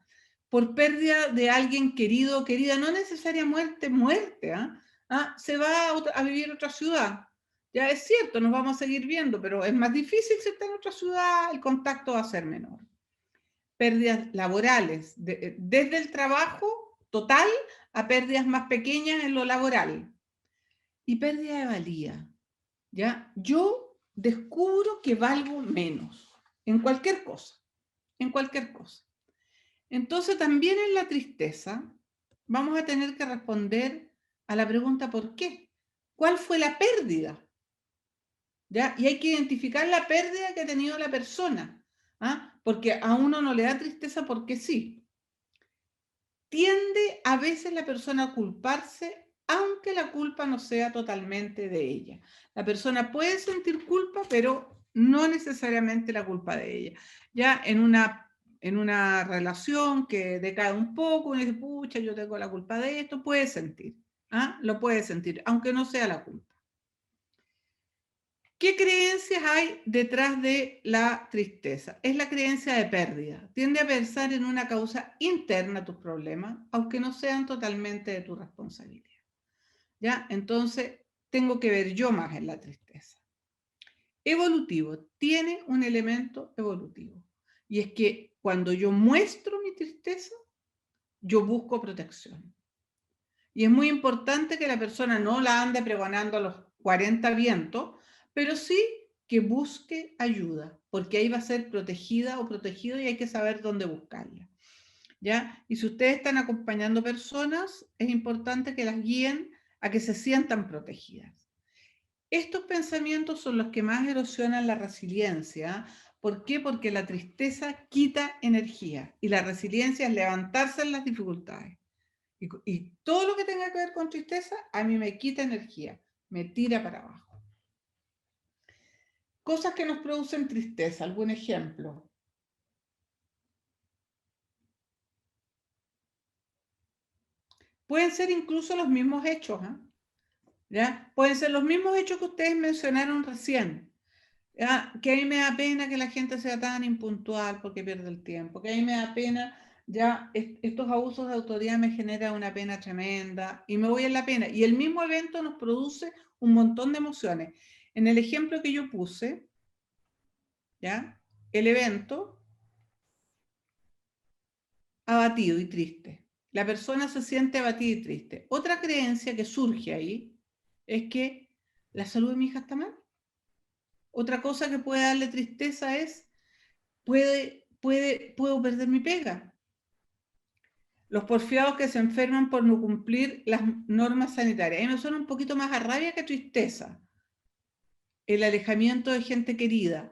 Por pérdida de alguien querido o querida, no necesaria muerte, se va a vivir a otra ciudad. Ya es cierto, nos vamos a seguir viendo, pero es más difícil si está en otra ciudad, el contacto va a ser menor. Pérdidas laborales, desde el trabajo total a pérdidas más pequeñas en lo laboral. Y pérdida de valía, ¿ya? Yo descubro que valgo menos. en cualquier cosa, en cualquier cosa. Entonces también en la tristeza vamos a tener que responder a la pregunta ¿por qué? ¿Cuál fue la pérdida? ¿Ya? Y hay que identificar la pérdida que ha tenido la persona, ¿ah? Porque a uno no le da tristeza porque sí. Tiende a veces la persona a culparse, aunque la culpa no sea totalmente de ella. La persona puede sentir culpa, pero no necesariamente la culpa de ella. Ya en una relación que decae un poco, uno dice, pucha, yo tengo la culpa de esto, puede sentir, ¿ah? Lo puede sentir, aunque no sea la culpa. ¿Qué creencias hay detrás de la tristeza? Es la creencia de pérdida. Tiende a pensar en una causa interna a tus problemas, aunque no sean totalmente de tu responsabilidad. ¿Ya? Entonces, tengo que ver yo más en la tristeza. Evolutivo. Tiene un elemento evolutivo. Y es que cuando yo muestro mi tristeza, yo busco protección. Y es muy importante que la persona no la ande pregonando a los 40 vientos, pero sí que busque ayuda, porque ahí va a ser protegida o protegido y hay que saber dónde buscarla. ¿Ya? Y si ustedes están acompañando personas, es importante que las guíen a que se sientan protegidas. Estos pensamientos son los que más erosionan la resiliencia. ¿Por qué? Porque la tristeza quita energía y la resiliencia es levantarse en las dificultades. Y todo lo que tenga que ver con tristeza, a mí me quita energía, me tira para abajo. Cosas que nos producen tristeza, algún ejemplo. Pueden ser incluso los mismos hechos, ¿eh? ¿Ya? Pueden ser los mismos hechos que ustedes mencionaron recién. ¿Ya? Que a mí me da pena que la gente sea tan impuntual porque pierde el tiempo, que a mí me da pena, ya estos abusos de autoridad me generan una pena tremenda y me voy en la pena. Y el mismo evento nos produce un montón de emociones. En el ejemplo que yo puse, ¿ya? El evento abatido y triste. La persona se siente abatida y triste. Otra creencia que surge ahí es que la salud de mi hija está mal. Otra cosa que puede darle tristeza es, puedo perder mi pega. Los porfiados que se enferman por no cumplir las normas sanitarias. A mí me suena un poquito más a rabia que a tristeza. El alejamiento de gente querida.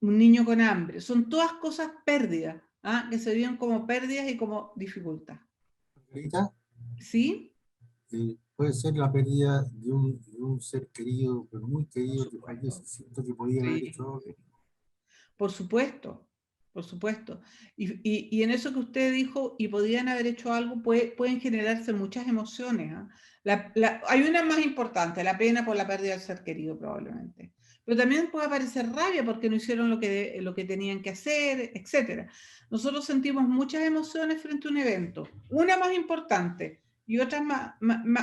Un niño con hambre. Son todas cosas pérdidas, ¿ah? Que se viven como pérdidas y como dificultad. Margarita, ¿Sí? puede ser la pérdida de un ser querido, pero muy querido, que fallece. Siento que podía haber hecho algo. Por supuesto, por supuesto. Y en eso que usted dijo, y podían haber hecho algo, pueden generarse muchas emociones, ¿ah? Hay una más importante, la pena por la pérdida del ser querido probablemente. Pero también puede aparecer rabia porque no hicieron lo que tenían que hacer, etc. Nosotros sentimos muchas emociones frente a un evento, una más importante y otras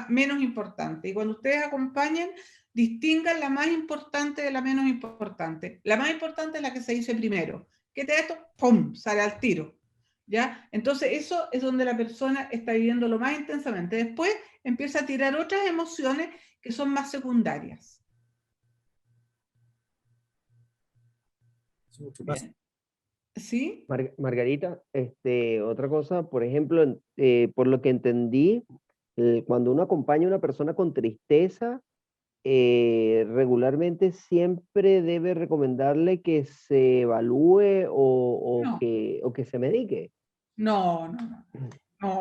menos importante. Y cuando ustedes acompañan, distingan la más importante de la menos importante. La más importante es la que se dice primero. ¿Qué te da esto? ¡Pum! Sale al tiro. ¿Ya? Entonces eso es donde la persona está viviendo lo más intensamente. Después empieza a tirar otras emociones que son más secundarias. Bien. ¿Sí? Margarita, otra cosa, por ejemplo, por lo que entendí, cuando uno acompaña a una persona con tristeza, regularmente siempre debe recomendarle que se evalúe No. que se medique. No,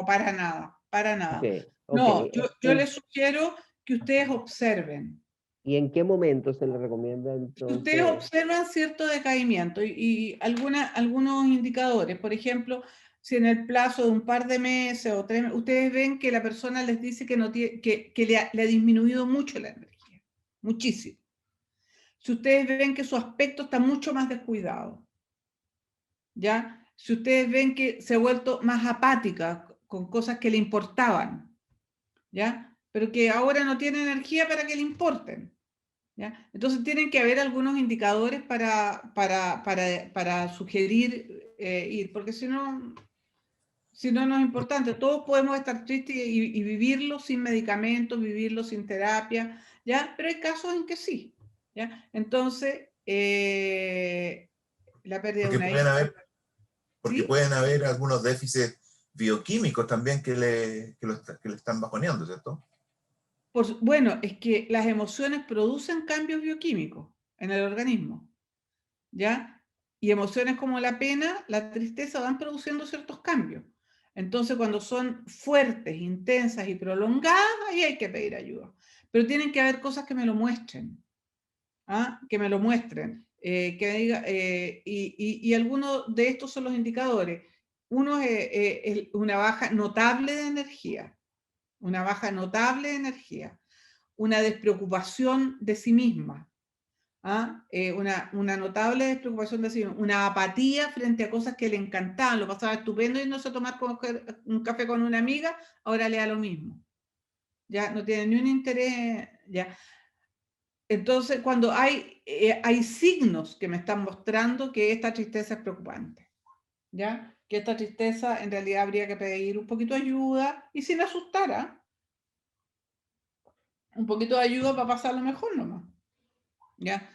para nada, para nada. Okay, no, yo les sugiero que ustedes observen. ¿Y en qué momento se le recomienda entonces? Ustedes observan cierto decaimiento y algunos indicadores. Por ejemplo, si en el plazo de un par de meses o 3 meses, ustedes ven que la persona les dice que, le ha disminuido mucho la energía, muchísimo. Si ustedes ven que su aspecto está mucho más descuidado, ¿ya? Si ustedes ven que se ha vuelto más apática con cosas que le importaban, ¿ya? Pero que ahora no tiene energía para que le importen. ¿Ya? Entonces tienen que haber algunos indicadores para sugerir ir, porque si no no es importante. Todos podemos estar tristes y vivirlo sin medicamentos, vivirlo sin terapia, ¿ya? Pero hay casos en que sí, ¿ya? Entonces, la pérdida Porque de una pueden hija. haber, porque ¿Sí? pueden haber algunos déficits bioquímicos también que le están bajoneando, ¿cierto? Bueno, es que las emociones producen cambios bioquímicos en el organismo, ¿ya? Y emociones como la pena, la tristeza van produciendo ciertos cambios. Entonces, cuando son fuertes, intensas y prolongadas, ahí hay que pedir ayuda. Pero tienen que haber cosas que me lo muestren, ¿ah? Que me lo muestren. Que me diga, y algunos de estos son los indicadores. Uno es una baja notable de energía, una baja notable de energía, una despreocupación de sí misma, ¿ah? Una notable despreocupación de sí misma, una apatía frente a cosas que le encantaban, lo pasaba estupendo y no se tomar un café con una amiga, ahora le da lo mismo. Ya no tiene ni un interés, ya. Entonces, cuando hay signos que me están mostrando que esta tristeza es preocupante, ¿ya? Que esta tristeza en realidad habría que pedir un poquito de ayuda y sin asustar, ¿ah? Un poquito de ayuda para pasarlo mejor nomás, ¿ya?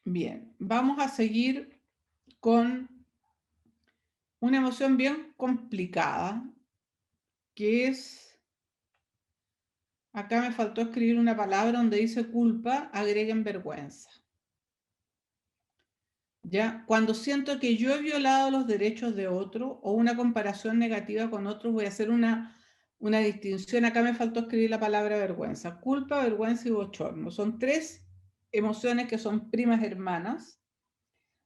Bien, vamos a seguir con una emoción bien complicada, que es... Acá me faltó escribir una palabra donde dice culpa, agreguen vergüenza. ¿Ya? Cuando siento que yo he violado los derechos de otro o una comparación negativa con otros, voy a hacer una distinción. Acá me faltó escribir la palabra vergüenza. Culpa, vergüenza y bochorno. Son tres emociones que son primas hermanas,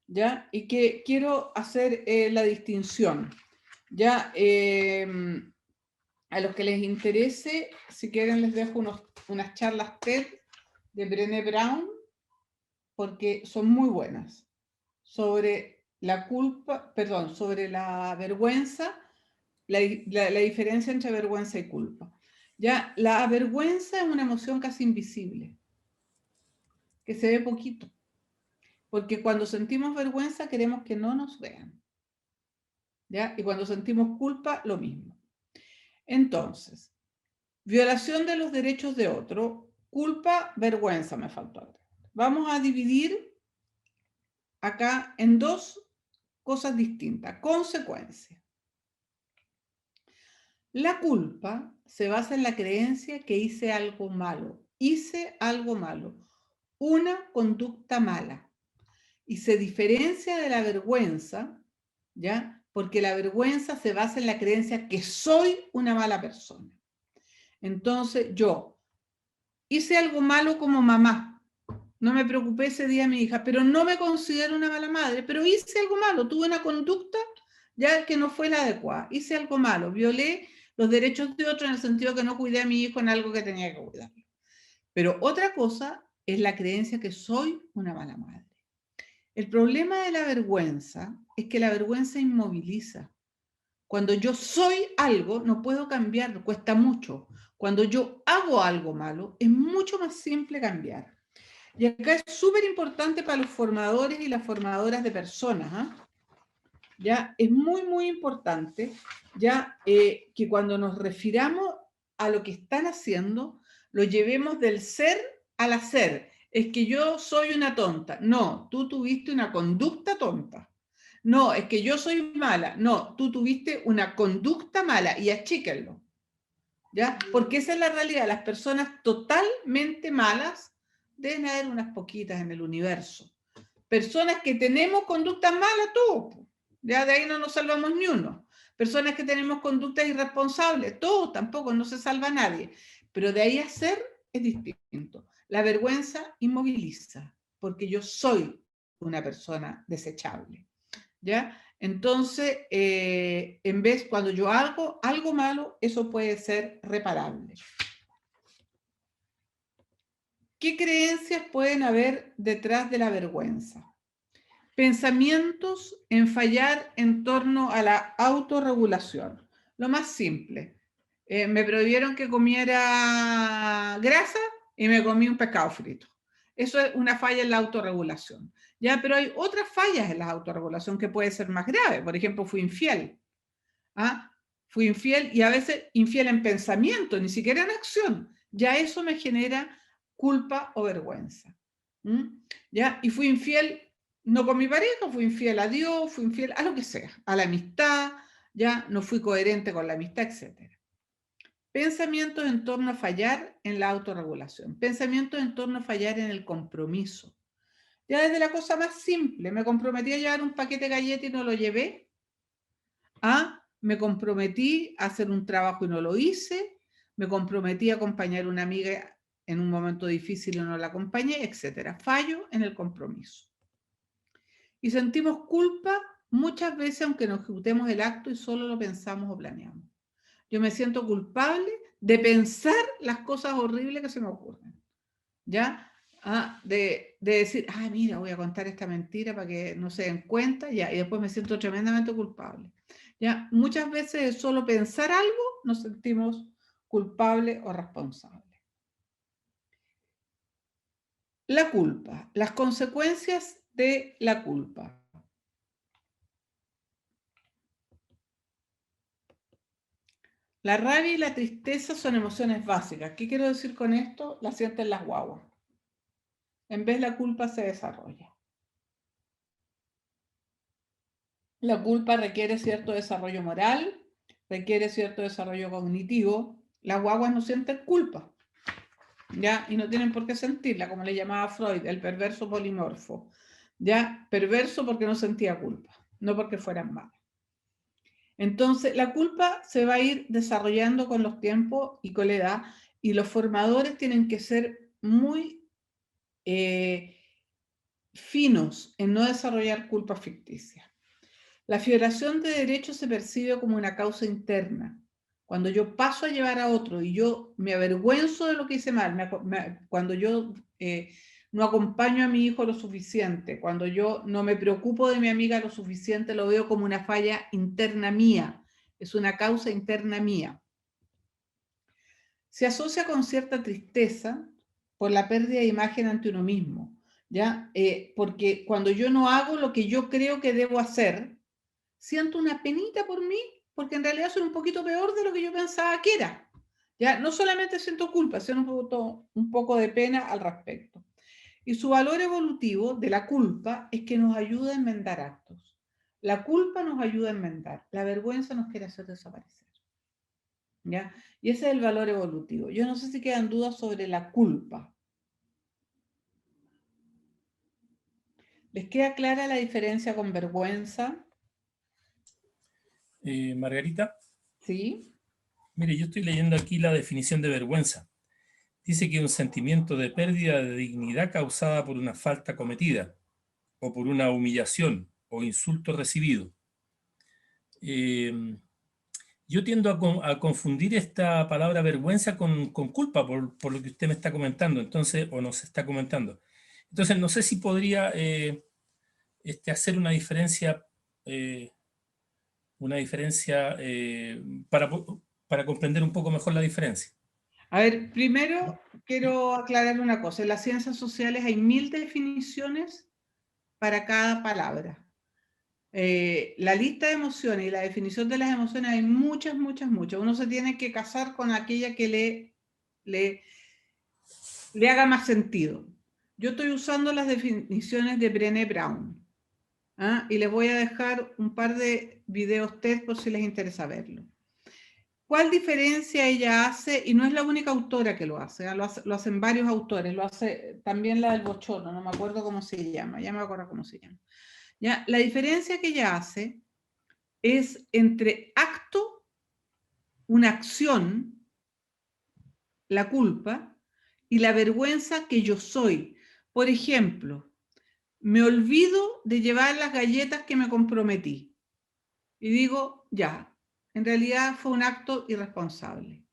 ¿ya? Y que quiero hacer la distinción, ¿ya? A los que les interese, si quieren les dejo unas charlas TED de Brené Brown, porque son muy buenas, sobre la culpa, perdón, sobre la vergüenza, la diferencia entre vergüenza y culpa. Ya, la vergüenza es una emoción casi invisible, que se ve poquito, porque cuando sentimos vergüenza queremos que no nos vean, ¿ya? Y cuando sentimos culpa, lo mismo. Entonces, violación de los derechos de otro, culpa, vergüenza, me faltó. Vamos a dividir acá en dos cosas distintas. Consecuencia. La culpa se basa en la creencia que hice algo malo. Hice algo malo. Una conducta mala. Y se diferencia de la vergüenza, ¿ya? Porque la vergüenza se basa en la creencia que soy una mala persona. Entonces, yo hice algo malo como mamá. No me preocupé ese día a mi hija, pero no me considero una mala madre, pero hice algo malo, tuve una conducta ya que no fue la adecuada, hice algo malo, violé los derechos de otro en el sentido que no cuidé a mi hijo en algo que tenía que cuidar. Pero otra cosa es la creencia que soy una mala madre. El problema de la vergüenza es que la vergüenza inmoviliza. Cuando yo soy algo, no puedo cambiarlo, cuesta mucho. Cuando yo hago algo malo, es mucho más simple cambiar. Y acá es súper importante para los formadores y las formadoras de personas, ¿ah? Ya es muy, muy importante ya que cuando nos refiramos a lo que están haciendo, lo llevemos del ser al hacer. Es que yo soy una tonta. No, tú tuviste una conducta tonta. No, es que yo soy mala. No, tú tuviste una conducta mala y achíquenlo, ¿ya? Porque esa es la realidad. Las personas totalmente malas deben haber unas poquitas en el universo. Personas que tenemos conductas malas, todos. Ya de ahí no nos salvamos ni uno. Personas que tenemos conductas irresponsables, todos tampoco, no se salva nadie. Pero de ahí a ser es distinto. La vergüenza inmoviliza, porque yo soy una persona desechable. ¿Ya? Entonces, en vez, cuando yo hago algo malo, eso puede ser reparable. ¿Qué creencias pueden haber detrás de la vergüenza? Pensamientos en fallar en torno a la autorregulación. Lo más simple. Me prohibieron que comiera grasa y me comí un pescado frito. Eso es una falla en la autorregulación. ¿Ya? Pero hay otras fallas en la autorregulación que puede ser más grave. Por ejemplo, fui infiel. ¿Ah? Fui infiel y a veces infiel en pensamiento, ni siquiera en acción. Ya eso me genera culpa o vergüenza. ¿Ya? Y fui infiel, no con mi pareja, fui infiel a Dios, fui infiel a lo que sea, a la amistad, ya no fui coherente con la amistad, etc. Pensamientos en torno a fallar en la autorregulación, pensamientos en torno a fallar en el compromiso. Ya desde la cosa más simple, me comprometí a llevar un paquete de galletas y no lo llevé, me comprometí a hacer un trabajo y no lo hice, me comprometí a acompañar a una amiga en un momento difícil y no la acompañé, etc. Fallo en el compromiso. Y sentimos culpa muchas veces aunque no ejecutemos el acto y solo lo pensamos o planeamos. Yo me siento culpable de pensar las cosas horribles que se me ocurren, ¿ya? De decir, mira, voy a contar esta mentira para que no se den cuenta, ya, y después me siento tremendamente culpable. ¿Ya? Muchas veces de solo pensar algo nos sentimos culpables o responsables. La culpa, las consecuencias de la culpa. La rabia y la tristeza son emociones básicas. ¿Qué quiero decir con esto? La sienten las guaguas. En vez la culpa se desarrolla. La culpa requiere cierto desarrollo moral, requiere cierto desarrollo cognitivo. Las guaguas no sienten culpa, ¿ya? Y no tienen por qué sentirla, como le llamaba Freud, el perverso polimorfo. ¿Ya? Perverso porque no sentía culpa, no porque fueran malos. Entonces, la culpa se va a ir desarrollando con los tiempos y con la edad, y los formadores tienen que ser muy finos en no desarrollar culpa ficticia. La violación de derechos se percibe como una causa interna. Cuando yo paso a llevar a otro y yo me avergüenzo de lo que hice mal, cuando yo no acompaño a mi hijo lo suficiente, cuando yo no me preocupo de mi amiga lo suficiente, lo veo como una falla interna mía. Es una causa interna mía. Se asocia con cierta tristeza por la pérdida de imagen ante uno mismo, ¿ya? Porque cuando yo no hago lo que yo creo que debo hacer, siento una penita por mí, porque en realidad soy un poquito peor de lo que yo pensaba que era. ¿Ya? No solamente siento culpa, siento un poco de pena al respecto. Y su valor evolutivo de la culpa es que nos ayuda a enmendar actos. La culpa nos ayuda a enmendar, la vergüenza nos quiere hacer desaparecer. ¿Ya? Y ese es el valor evolutivo. Yo no sé si quedan dudas sobre la culpa. ¿Les queda clara la diferencia con vergüenza? Margarita. Sí. Mire, yo estoy leyendo aquí la definición de vergüenza. Dice que es un sentimiento de pérdida de dignidad causada por una falta cometida, o por una humillación o insulto recibido. Yo tiendo a confundir esta palabra vergüenza con culpa, por lo que usted me está comentando, entonces, o nos está comentando. Entonces, no sé si podría hacer una diferencia para comprender un poco mejor la diferencia. A ver, primero quiero aclarar una cosa. En las ciencias sociales hay 1000 definiciones para cada palabra. La lista de emociones y la definición de las emociones hay muchas, muchas, muchas. Uno se tiene que casar con aquella que le haga más sentido. Yo estoy usando las definiciones de Brené Brown. Y les voy a dejar un par de videos test por si les interesa verlo. ¿Cuál diferencia ella hace? Y no es la única autora que lo hace, lo hacen varios autores, lo hace también la del bochorno, no me acuerdo cómo se llama, ya me acuerdo cómo se llama. ¿Ya? La diferencia que ella hace es entre acto, una acción, la culpa, y la vergüenza que yo soy. Por ejemplo, me olvido de llevar las galletas que me comprometí. Y digo, ya, en realidad fue un acto irresponsable.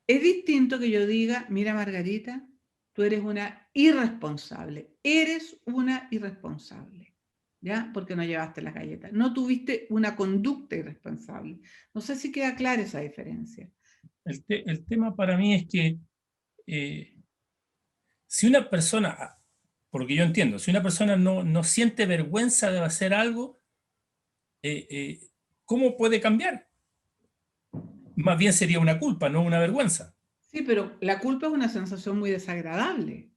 Es distinto que yo diga, mira Margarita, tú eres una irresponsable. Eres una irresponsable. ¿Ya? Porque no llevaste las galletas. No tuviste una conducta irresponsable. No sé si queda clara esa diferencia. El tema para mí es que si una persona, por lo que yo entiendo, si una persona no siente vergüenza de hacer algo, ¿cómo puede cambiar? Más bien sería una culpa, no una vergüenza. Sí, pero la culpa es una sensación muy desagradable.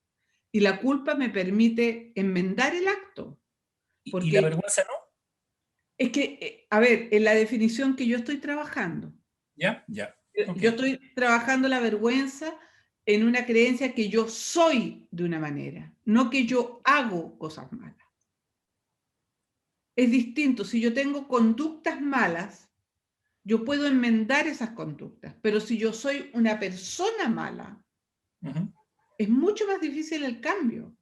Y la culpa me permite enmendar el acto. ¿Y la vergüenza no? Es que, a ver, en la definición que yo estoy trabajando. Ya, ya. Okay. Yo estoy trabajando la vergüenza en una creencia que yo soy de una manera, no que yo hago cosas malas. Es distinto. Si yo tengo conductas malas, yo puedo enmendar esas conductas, pero si yo soy una persona mala, es mucho más difícil el cambio.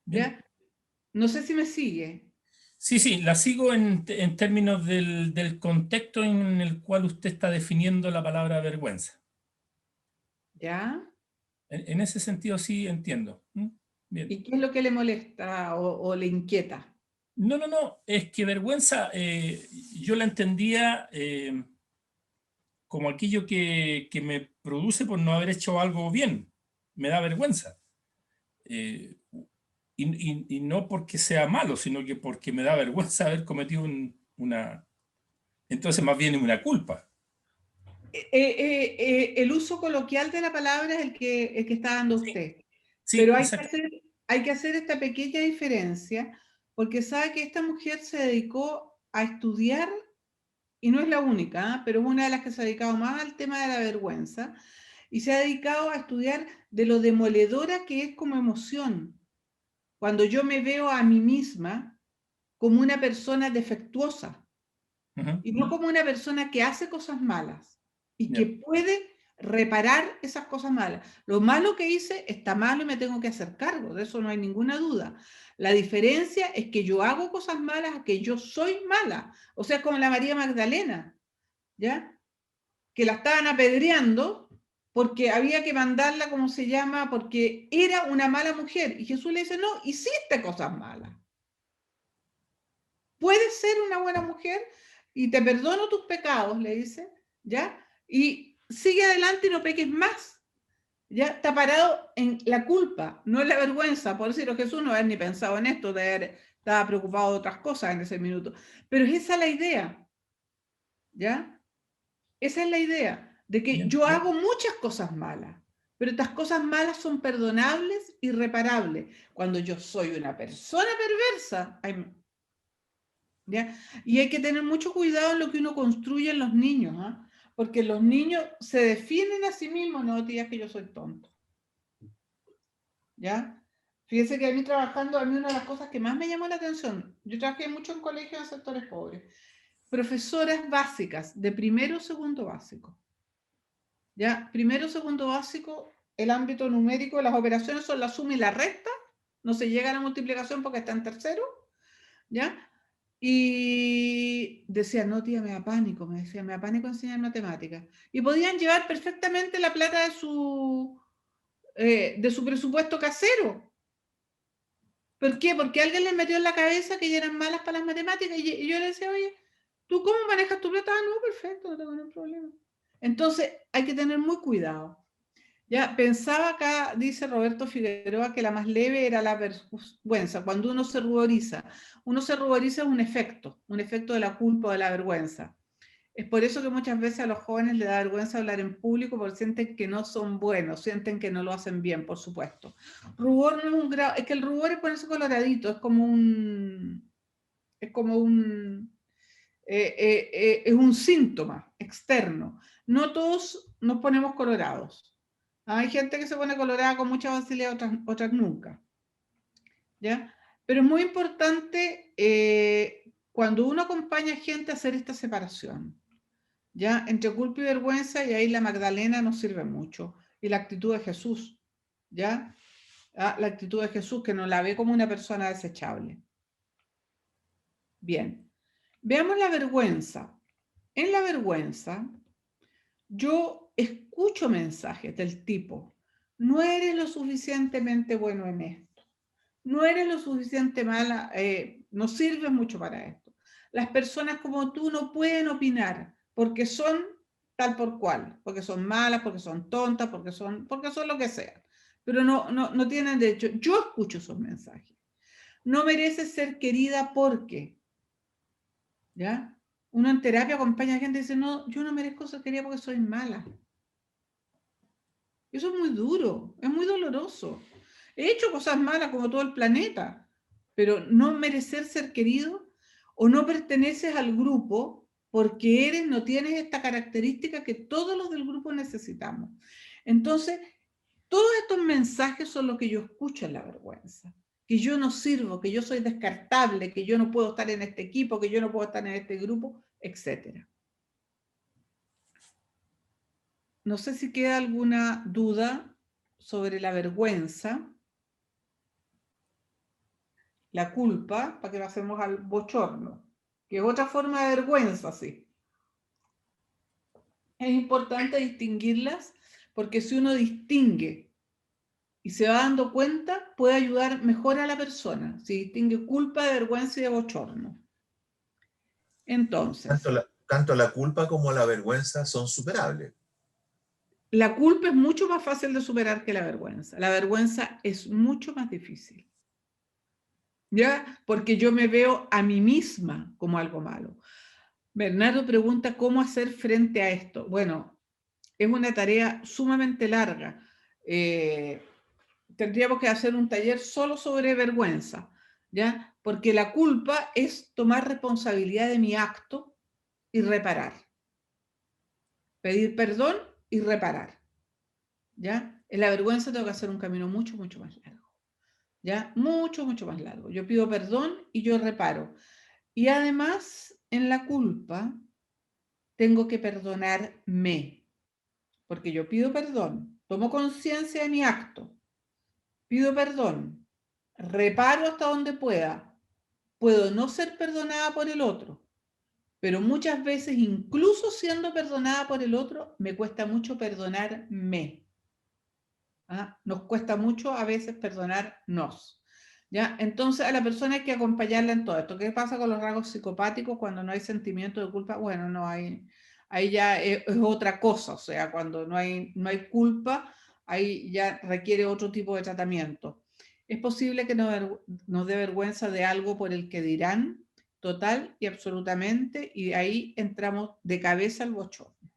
¿Ya? No sé si me sigue. Sí, sí, la sigo en términos del contexto en el cual usted está definiendo la palabra vergüenza. ¿Ya? En ese sentido sí entiendo. Bien. ¿Y qué es lo que le molesta o le inquieta? No, no, no, es que vergüenza yo la entendía como aquello que me produce por no haber hecho algo bien. Me da vergüenza. Y no porque sea malo, sino que porque me da vergüenza haber cometido una... Entonces más bien una culpa. El uso coloquial de la palabra es el que está dando usted. Sí, pero hay que hacer esta pequeña diferencia, porque sabe que esta mujer se dedicó a estudiar, y no es la única, pero es una de las que se ha dedicado más al tema de la vergüenza, y se ha dedicado a estudiar de lo demoledora que es como emoción. Cuando yo me veo a mí misma como una persona defectuosa, y no como una persona que hace cosas malas, y que puede reparar esas cosas malas. Lo malo que hice está malo y me tengo que hacer cargo, de eso no hay ninguna duda. La diferencia es que yo hago cosas malas a que yo soy mala. O sea, como la María Magdalena, ¿ya? Que la estaban apedreando porque había que mandarla, ¿cómo se llama? Porque era una mala mujer. Y Jesús le dice, no, hiciste cosas malas. Puedes ser una buena mujer y te perdono tus pecados, le dice, ¿ya? Y sigue adelante y no peques más. Ya está parado en la culpa, no en la vergüenza. Por decirlo, Jesús no había ni pensado en esto, estaba preocupado de otras cosas en ese minuto. Pero es esa la idea, ¿ya? Esa es la idea, de que yo hago muchas cosas malas, pero estas cosas malas son perdonables y reparables. Cuando yo soy una persona perversa, ¿ya? Y hay que tener mucho cuidado en lo que uno construye en los niños, ¿eh? Porque los niños se definen a sí mismos, no digas que yo soy tonto. ¿Ya? Fíjense que a mí trabajando, a mí una de las cosas que más me llamó la atención, yo trabajé mucho en colegios de sectores pobres, profesoras básicas, de primero o segundo básico. ¿Ya? Primero o segundo básico, el ámbito numérico, las operaciones son la suma y la resta, no se llega a la multiplicación porque está en tercero, ¿ya? Y decía, no tía, me da pánico, me decía, me da pánico enseñar matemáticas. Y podían llevar perfectamente la plata de su presupuesto casero. ¿Por qué? Porque alguien les metió en la cabeza que ya eran malas para las matemáticas. Y yo le decía, oye, ¿tú cómo manejas tu plata? Ah, no, perfecto, no tengo ningún problema. Entonces, hay que tener muy cuidado. Ya pensaba acá, dice Roberto Figueroa, que la más leve era la vergüenza. Cuando uno se ruboriza es un efecto de la culpa o de la vergüenza. Es por eso que muchas veces a los jóvenes les da vergüenza hablar en público porque sienten que no son buenos, sienten que no lo hacen bien, por supuesto. Rubor no es un grado, es que el rubor es ponerse coloradito, es un síntoma externo. No todos nos ponemos colorados. Hay gente que se pone colorada con mucha facilidad, otras nunca. ¿Ya? Pero es muy importante cuando uno acompaña a gente a hacer esta separación, ¿ya? Entre culpa y vergüenza, y ahí la Magdalena nos sirve mucho. Y la actitud de Jesús, ¿ya? La actitud de Jesús, que no la ve como una persona desechable. Bien. Veamos la vergüenza. En la vergüenza, yo escucho mensajes del tipo, no eres lo suficientemente bueno en esto, no eres lo suficiente mala, no sirves mucho para esto. Las personas como tú no pueden opinar porque son tal por cual, porque son malas, porque son tontas, porque son lo que sea, pero no tienen derecho. Yo escucho esos mensajes. No mereces ser querida porque, ¿ya? Uno en terapia acompaña a gente y dice, no, yo no merezco ser querida porque soy mala. Eso es muy duro, es muy doloroso. He hecho cosas malas como todo el planeta, pero no merecer ser querido o no perteneces al grupo porque no tienes esta característica que todos los del grupo necesitamos. Entonces, todos estos mensajes son los que yo escucho en la vergüenza. Que yo no sirvo, que yo soy descartable, que yo no puedo estar en este equipo, que yo no puedo estar en este grupo, etc. No sé si queda alguna duda sobre la vergüenza, la culpa, para que pasemos al bochorno, que es otra forma de vergüenza, sí. Es importante distinguirlas porque si uno distingue y se va dando cuenta, puede ayudar mejor a la persona. Si distingue culpa, de vergüenza y de bochorno. Entonces, Tanto la culpa como la vergüenza son superables. la culpa es mucho más fácil de superar que la vergüenza. La vergüenza es mucho más difícil. ¿Ya? Porque yo me veo a mí misma como algo malo. Bernardo pregunta cómo hacer frente a esto. Bueno, es una tarea sumamente larga. Tendríamos que hacer un taller solo sobre vergüenza, ¿ya? Porque la culpa es tomar responsabilidad de mi acto y reparar. Pedir perdón y reparar, ¿ya? En la vergüenza tengo que hacer un camino mucho, mucho más largo, ¿ya? Mucho, mucho más largo. Yo pido perdón y yo reparo. Y además, en la culpa, tengo que perdonarme, porque yo pido perdón, tomo conciencia de mi acto, pido perdón, reparo hasta donde pueda, puedo no ser perdonada por el otro, pero muchas veces, incluso siendo perdonada por el otro, me cuesta mucho perdonarme. ¿Ah? Nos cuesta mucho a veces perdonarnos. ¿Ya? Entonces a la persona hay que acompañarla en todo esto. ¿Qué pasa con los rasgos psicopáticos cuando no hay sentimiento de culpa? Bueno, no hay, ahí ya es otra cosa, o sea, cuando no hay culpa, ahí ya requiere otro tipo de tratamiento. Es posible que nos dé vergüenza de algo por el que dirán, total y absolutamente, y ahí entramos de cabeza al bochorno,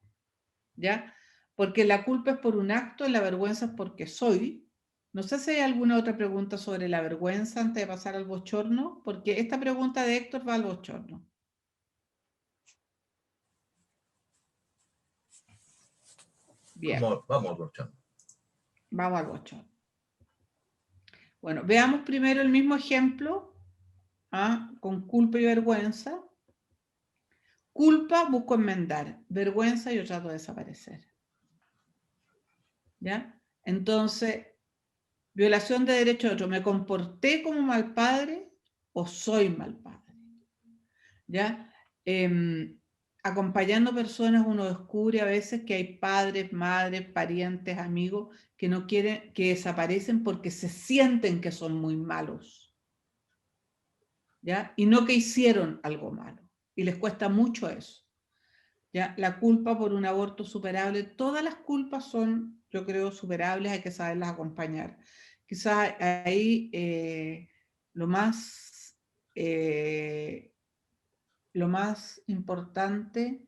¿ya? Porque la culpa es por un acto y la vergüenza es porque soy. No sé si hay alguna otra pregunta sobre la vergüenza antes de pasar al bochorno, porque esta pregunta de Héctor va al bochorno. Bien. Vamos al bochorno. Vamos al bochorno. Bueno, veamos primero el mismo ejemplo, con culpa y vergüenza. Culpa, busco enmendar. Vergüenza, yo trato de desaparecer. ¿Ya? Entonces, violación de derecho de otro. ¿Me comporté como mal padre o soy mal padre? ¿Ya? Acompañando personas uno descubre a veces que hay padres, madres, parientes, amigos que no quieren, que desaparecen porque se sienten que son muy malos, ¿ya? Y no que hicieron algo malo. Y les cuesta mucho eso, ¿ya? La culpa por un aborto superable, todas las culpas son, yo creo, superables, hay que saberlas acompañar. Quizás ahí lo más importante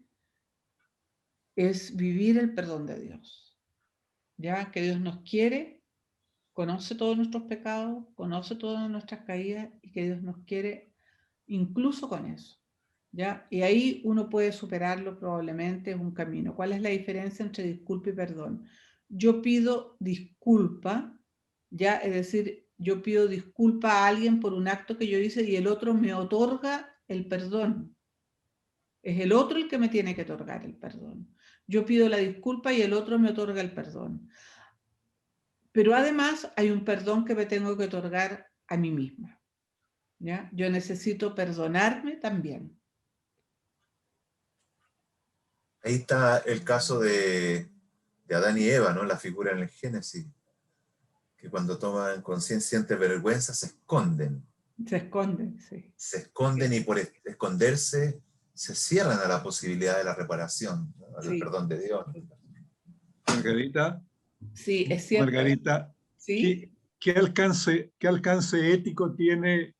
es vivir el perdón de Dios, ¿ya? Que Dios nos quiere, conoce todos nuestros pecados, conoce todas nuestras caídas y que Dios nos quiere incluso con eso, ¿ya? Y ahí uno puede superarlo probablemente, es un camino. ¿Cuál es la diferencia entre disculpa y perdón? Yo pido disculpa, ¿ya? Es decir, yo pido disculpa a alguien por un acto que yo hice y el otro me otorga el perdón. Es el otro el que me tiene que otorgar el perdón. Yo pido la disculpa y el otro me otorga el perdón. Pero además hay un perdón que me tengo que otorgar a mí misma, ¿ya? Yo necesito perdonarme también. Ahí está el caso de Adán y Eva, ¿no? La figura en el Génesis, que cuando toman conciencia, sienten vergüenza, se esconden. Se esconden, sí. Se esconden y por esconderse se cierran a la posibilidad de la reparación, ¿no? Al perdón de Dios. Margarita. Sí, es cierto. Margarita, ¿sí? ¿qué alcance ético tiene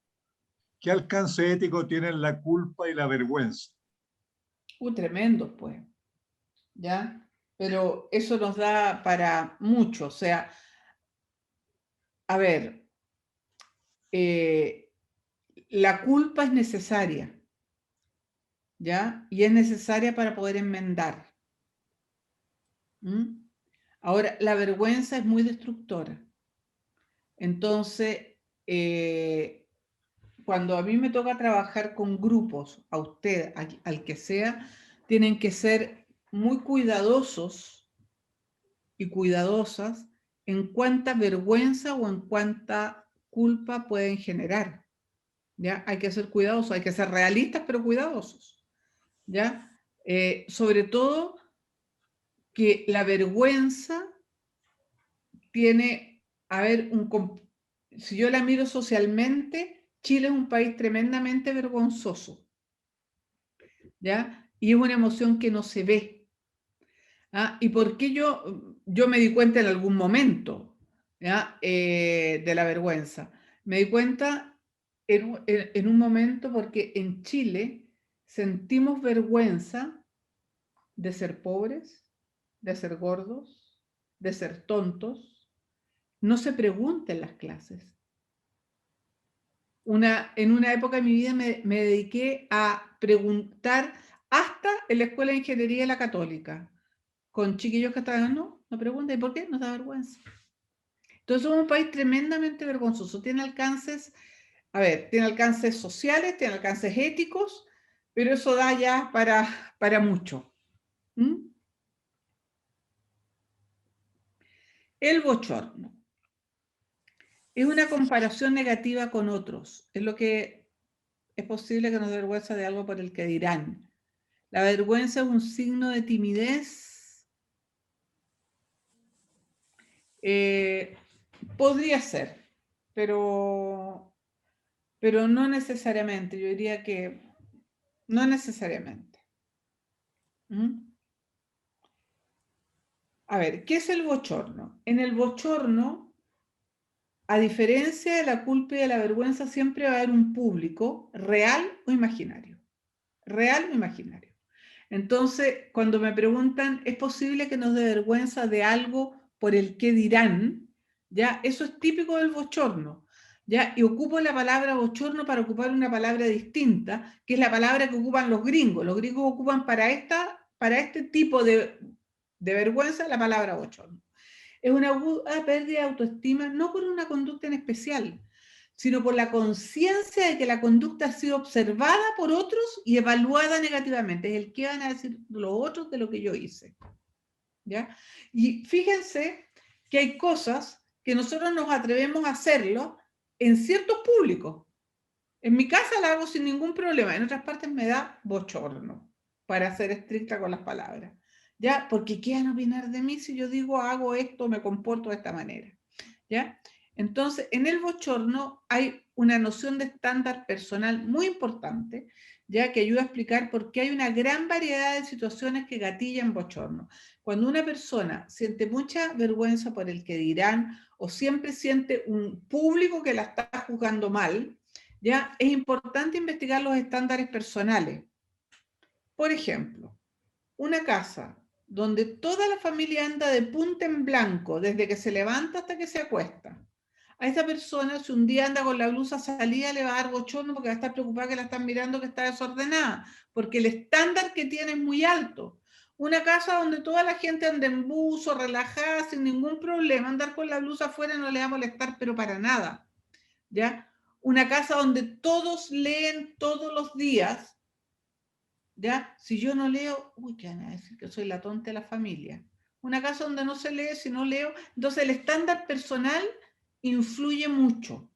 la culpa y la vergüenza? Tremendo, pues. ¿Ya? pero eso nos da para mucho. O sea, a ver, la culpa es necesaria, ¿ya? Y es necesaria para poder enmendar. ¿Mm? Ahora, la vergüenza es muy destructora. Entonces, cuando a mí me toca trabajar con grupos, a usted, al que sea, tienen que ser muy cuidadosos y cuidadosas en cuánta vergüenza o en cuánta culpa pueden generar. ¿Ya? Hay que ser cuidadosos, hay que ser realistas, pero cuidadosos. ¿Ya? Sobre todo que la vergüenza tiene, a ver, si yo la miro socialmente, Chile es un país tremendamente vergonzoso, ¿ya? Y es una emoción que no se ve. ¿Ah? ¿Y por qué yo me di cuenta en algún momento, ¿ya? De la vergüenza? Me di cuenta en un momento porque en Chile sentimos vergüenza de ser pobres, de ser gordos, de ser tontos. No se pregunta en las clases. En una época de mi vida me dediqué a preguntar hasta en la Escuela de Ingeniería de la Católica, con chiquillos que estaban, no preguntan, ¿y por qué? Nos da vergüenza. Entonces somos un país tremendamente vergonzoso. Tiene alcances, a ver, tiene alcances sociales, tiene alcances éticos, pero eso da ya para mucho. ¿Mm? El bochorno es una comparación negativa con otros. Es lo que es posible que nos dé vergüenza de algo por el que dirán. La vergüenza es un signo de timidez. Podría ser, pero no necesariamente. Yo diría que no necesariamente. ¿Mm? A ver, ¿qué es el bochorno? En el bochorno, a diferencia de la culpa y de la vergüenza, siempre va a haber un público real o imaginario. Real o imaginario. Entonces, cuando me preguntan, ¿es posible que nos dé vergüenza de algo por el que dirán? ¿Ya? Eso es típico del bochorno. ¿Ya? Y ocupo la palabra bochorno para ocupar una palabra distinta, que es la palabra que ocupan los gringos. Los gringos ocupan para este tipo de vergüenza la palabra bochorno. Es una pérdida de autoestima, no por una conducta en especial, sino por la conciencia de que la conducta ha sido observada por otros y evaluada negativamente. Es el que van a decir los otros de lo que yo hice. ¿Ya? Y fíjense que hay cosas que nosotros nos atrevemos a hacerlo en ciertos públicos. En mi casa la hago sin ningún problema, en otras partes me da bochorno, para ser estricta con las palabras. ¿Ya? Porque ¿qué van a opinar de mí si yo digo hago esto, me comporto de esta manera? ¿Ya? Entonces, en el bochorno hay una noción de estándar personal muy importante, ya que ayuda a explicar por qué hay una gran variedad de situaciones que gatillan bochorno. Cuando una persona siente mucha vergüenza por el que dirán o siempre siente un público que la está juzgando mal, ya es importante investigar los estándares personales. Por ejemplo, una casa donde toda la familia anda de punta en blanco desde que se levanta hasta que se acuesta. A esa persona, si un día anda con la blusa salida, le va a dar bochorno porque va a estar preocupada que la están mirando que está desordenada, porque el estándar que tiene es muy alto. Una casa donde toda la gente anda en buzo, relajada, sin ningún problema, andar con la blusa afuera no le va a molestar, pero para nada. ¿Ya? Una casa donde todos leen todos los días, ¿ya? Si yo no leo, uy, ¿qué van a decir? Que soy la tonta de la familia. Una casa donde no se lee, si no leo, entonces el estándar personal influye mucho.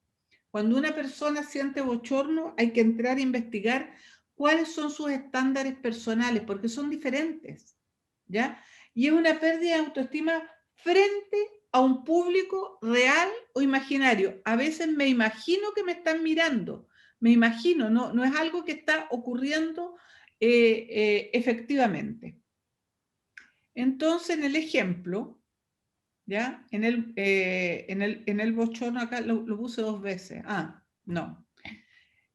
Cuando una persona siente bochorno, hay que entrar a investigar cuáles son sus estándares personales, porque son diferentes, ¿ya? Y es una pérdida de autoestima frente a un público real o imaginario. A veces me imagino que me están mirando, me imagino, no es algo que está ocurriendo efectivamente. Entonces, en el ejemplo, ¿ya? En el bochorno, acá lo puse 2 veces. No.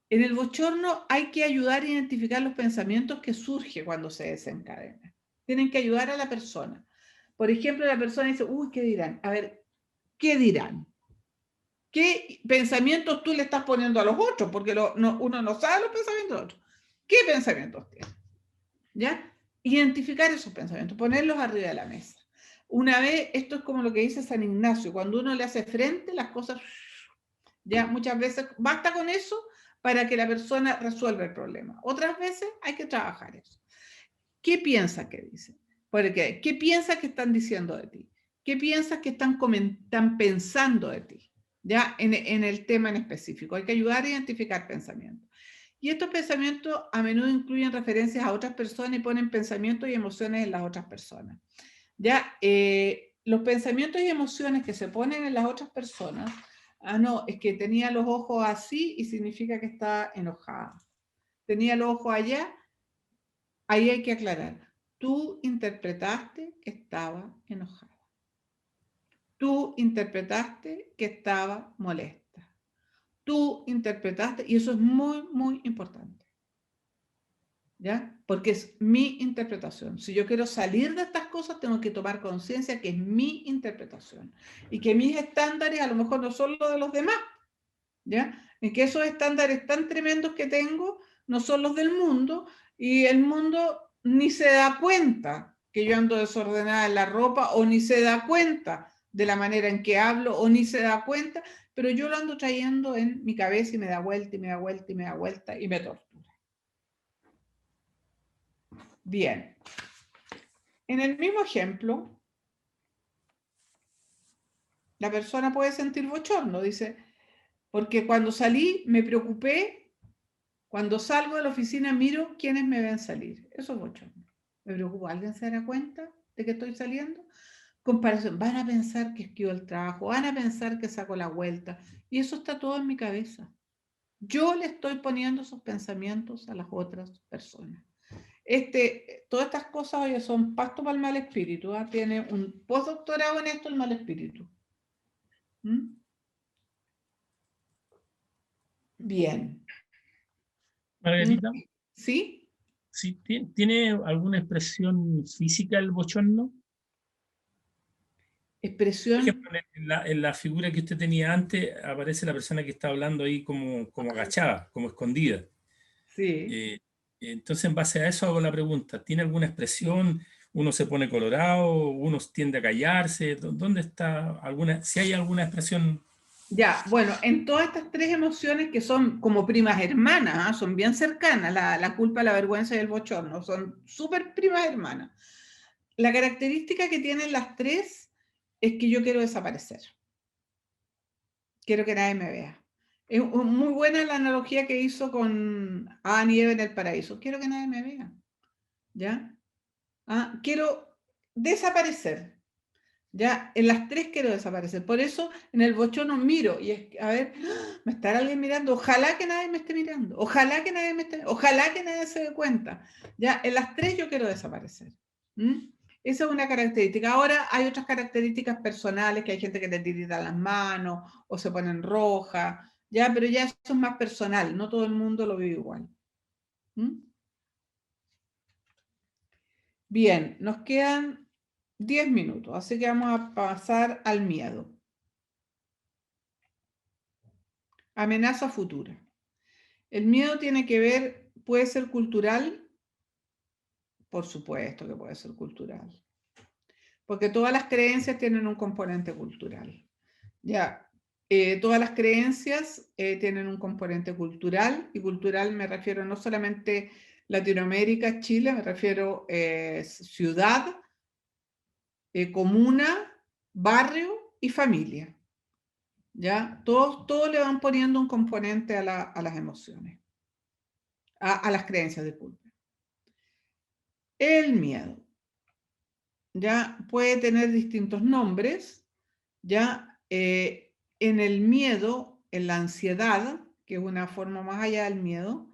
En el bochorno hay que ayudar a identificar los pensamientos que surgen cuando se desencadenan. Tienen que ayudar a la persona. Por ejemplo, la persona dice, uy, ¿qué dirán? A ver, ¿qué dirán? ¿Qué pensamientos tú le estás poniendo a los otros? Porque uno no sabe los pensamientos de otros. ¿Qué pensamientos tiene? ¿Ya? Identificar esos pensamientos, ponerlos arriba de la mesa. Una vez, esto es como lo que dice San Ignacio, cuando uno le hace frente, las cosas, ya muchas veces, basta con eso para que la persona resuelva el problema. Otras veces hay que trabajar eso. ¿Qué piensas que dicen? Porque, ¿qué piensas que están diciendo de ti? ¿Qué piensas que están pensando de ti? Ya en el tema en específico. Hay que ayudar a identificar pensamientos. Y estos pensamientos a menudo incluyen referencias a otras personas y ponen pensamientos y emociones en las otras personas. Ya, los pensamientos y emociones que se ponen en las otras personas, no, es que tenía los ojos así y significa que está enojada. Tenía los ojos allá, ahí hay que aclarar. Tú interpretaste que estaba enojada. Tú interpretaste que estaba molesta. Tú interpretaste, y eso es muy, muy importante. ¿Ya? Porque es mi interpretación. Si yo quiero salir de estas cosas, tengo que tomar conciencia que es mi interpretación. Y que mis estándares a lo mejor no son los de los demás. ¿Ya? En que esos estándares tan tremendos que tengo no son los del mundo, y el mundo ni se da cuenta que yo ando desordenada en la ropa, o ni se da cuenta de la manera en que hablo, o ni se da cuenta, pero yo lo ando trayendo en mi cabeza y me da vuelta, y me da vuelta, y me da vuelta, y me tortura. Bien. En el mismo ejemplo, la persona puede sentir bochorno, dice, porque cuando salí me preocupé, cuando salgo de la oficina miro quiénes me ven salir. Eso es bochorno. Me preocupo, ¿alguien se dará cuenta de que estoy saliendo? Comparación, van a pensar que esquivo el trabajo, van a pensar que saco la vuelta, y eso está todo en mi cabeza. Yo le estoy poniendo esos pensamientos a las otras personas. Todas estas cosas hoy son pasto para el mal espíritu. Tiene un postdoctorado en esto, el mal espíritu. ¿Mm? Bien. Margarita. ¿Sí? ¿Sí? ¿Tiene alguna expresión física el bochorno? Expresión. Por ejemplo, en la figura que usted tenía antes, aparece la persona que está hablando ahí como agachada, como escondida. Sí. Entonces, en base a eso hago la pregunta. ¿Tiene alguna expresión? ¿Uno se pone colorado? ¿Uno tiende a callarse? ¿Dónde está alguna? Si hay alguna expresión. Ya, bueno, en todas estas tres emociones que son como primas hermanas, son bien cercanas, la culpa, la vergüenza y el bochorno, son súper primas hermanas. La característica que tienen las tres es que yo quiero desaparecer. Quiero que nadie me vea. Es muy buena la analogía que hizo con Adán y Eva en el paraíso. Quiero que nadie me vea. ¿Ya? Quiero desaparecer. Ya, en las tres quiero desaparecer. Por eso en el bochorno miro y a ver, me estará alguien mirando. Ojalá que nadie me esté mirando. Ojalá que nadie me esté, ojalá que nadie se dé cuenta. Ya, en las tres yo quiero desaparecer. Esa es una característica. Ahora hay otras características personales, que hay gente que le tirita las manos o se ponen rojas, ya, pero ya eso es más personal. No todo el mundo lo vive igual. Bien, nos quedan 10 minutos, así que vamos a pasar al miedo. Amenaza futura. El miedo tiene que ver, puede ser cultural, por supuesto que puede ser cultural, porque todas las creencias tienen un componente cultural. Ya, todas las creencias tienen un componente cultural, y cultural me refiero no solamente Latinoamérica, Chile, me refiero ciudad, comuna, barrio y familia. ¿Ya? Todos le van poniendo un componente a las emociones, a las creencias, disculpe. El miedo, ¿ya? Puede tener distintos nombres, ¿ya? En el miedo, en la ansiedad, que es una forma más allá del miedo,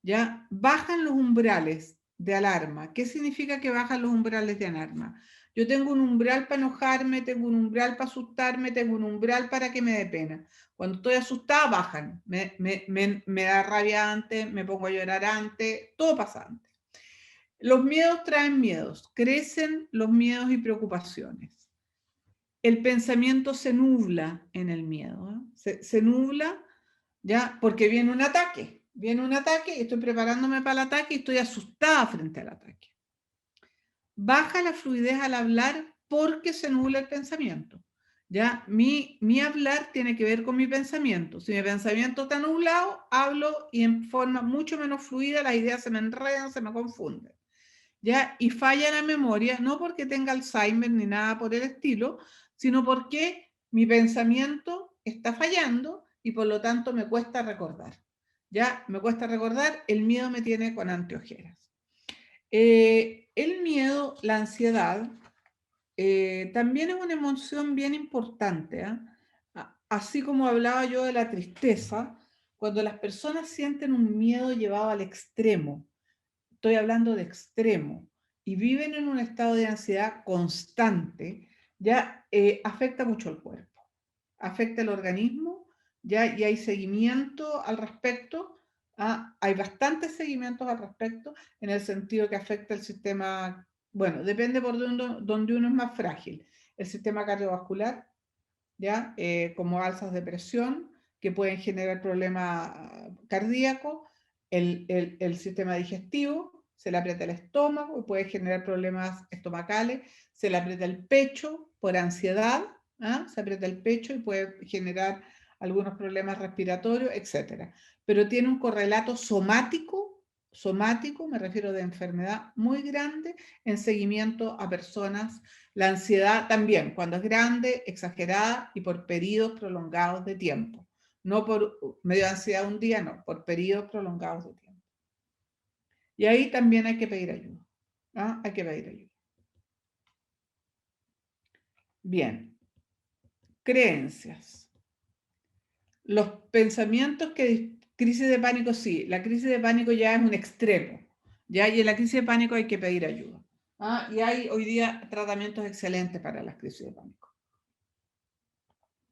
¿ya? Bajan los umbrales de alarma. ¿Qué significa que bajan los umbrales de alarma? Yo tengo un umbral para enojarme, tengo un umbral para asustarme, tengo un umbral para que me dé pena. Cuando estoy asustada, bajan. Me da rabia antes, me pongo a llorar antes, todo pasa antes. Los miedos traen miedos, crecen los miedos y preocupaciones. El pensamiento se nubla en el miedo, ¿eh? Se nubla, ¿ya? Porque viene un ataque, y estoy preparándome para el ataque y estoy asustada frente al ataque. Baja la fluidez al hablar porque se nubla el pensamiento. ¿Ya? Mi hablar tiene que ver con mi pensamiento. Si mi pensamiento está nublado, hablo y en forma mucho menos fluida las ideas se me enredan, se me confunden. ¿Ya? Y falla la memoria, no porque tenga Alzheimer ni nada por el estilo, sino porque mi pensamiento está fallando y por lo tanto me cuesta recordar. ¿Ya? Me cuesta recordar, el miedo me tiene con anteojeras. El miedo, la ansiedad, también es una emoción bien importante, ¿eh? Así como hablaba yo de la tristeza, cuando las personas sienten un miedo llevado al extremo, estoy hablando de extremo, y viven en un estado de ansiedad constante, ya afecta mucho al cuerpo, afecta el organismo, ya, y hay seguimiento al respecto, hay bastantes seguimientos al respecto, en el sentido que afecta el sistema. Bueno, depende por donde uno es más frágil. El sistema cardiovascular, ¿ya? Como alzas de presión, que pueden generar problemas cardíacos, el sistema digestivo, se le aprieta el estómago y puede generar problemas estomacales, se le aprieta el pecho por ansiedad, se aprieta el pecho y puede generar algunos problemas respiratorios, etc. Pero tiene un correlato somático, me refiero de enfermedad muy grande en seguimiento a personas. La ansiedad también, cuando es grande, exagerada y por periodos prolongados de tiempo. No por medio de ansiedad un día, no, por periodos prolongados de tiempo. Y ahí también hay que pedir ayuda. Hay que pedir ayuda. Bien. Creencias. Los pensamientos que... Crisis de pánico, sí. La crisis de pánico ya es un extremo. ¿Ya? Y en la crisis de pánico hay que pedir ayuda. Y hay hoy día tratamientos excelentes para las crisis de pánico.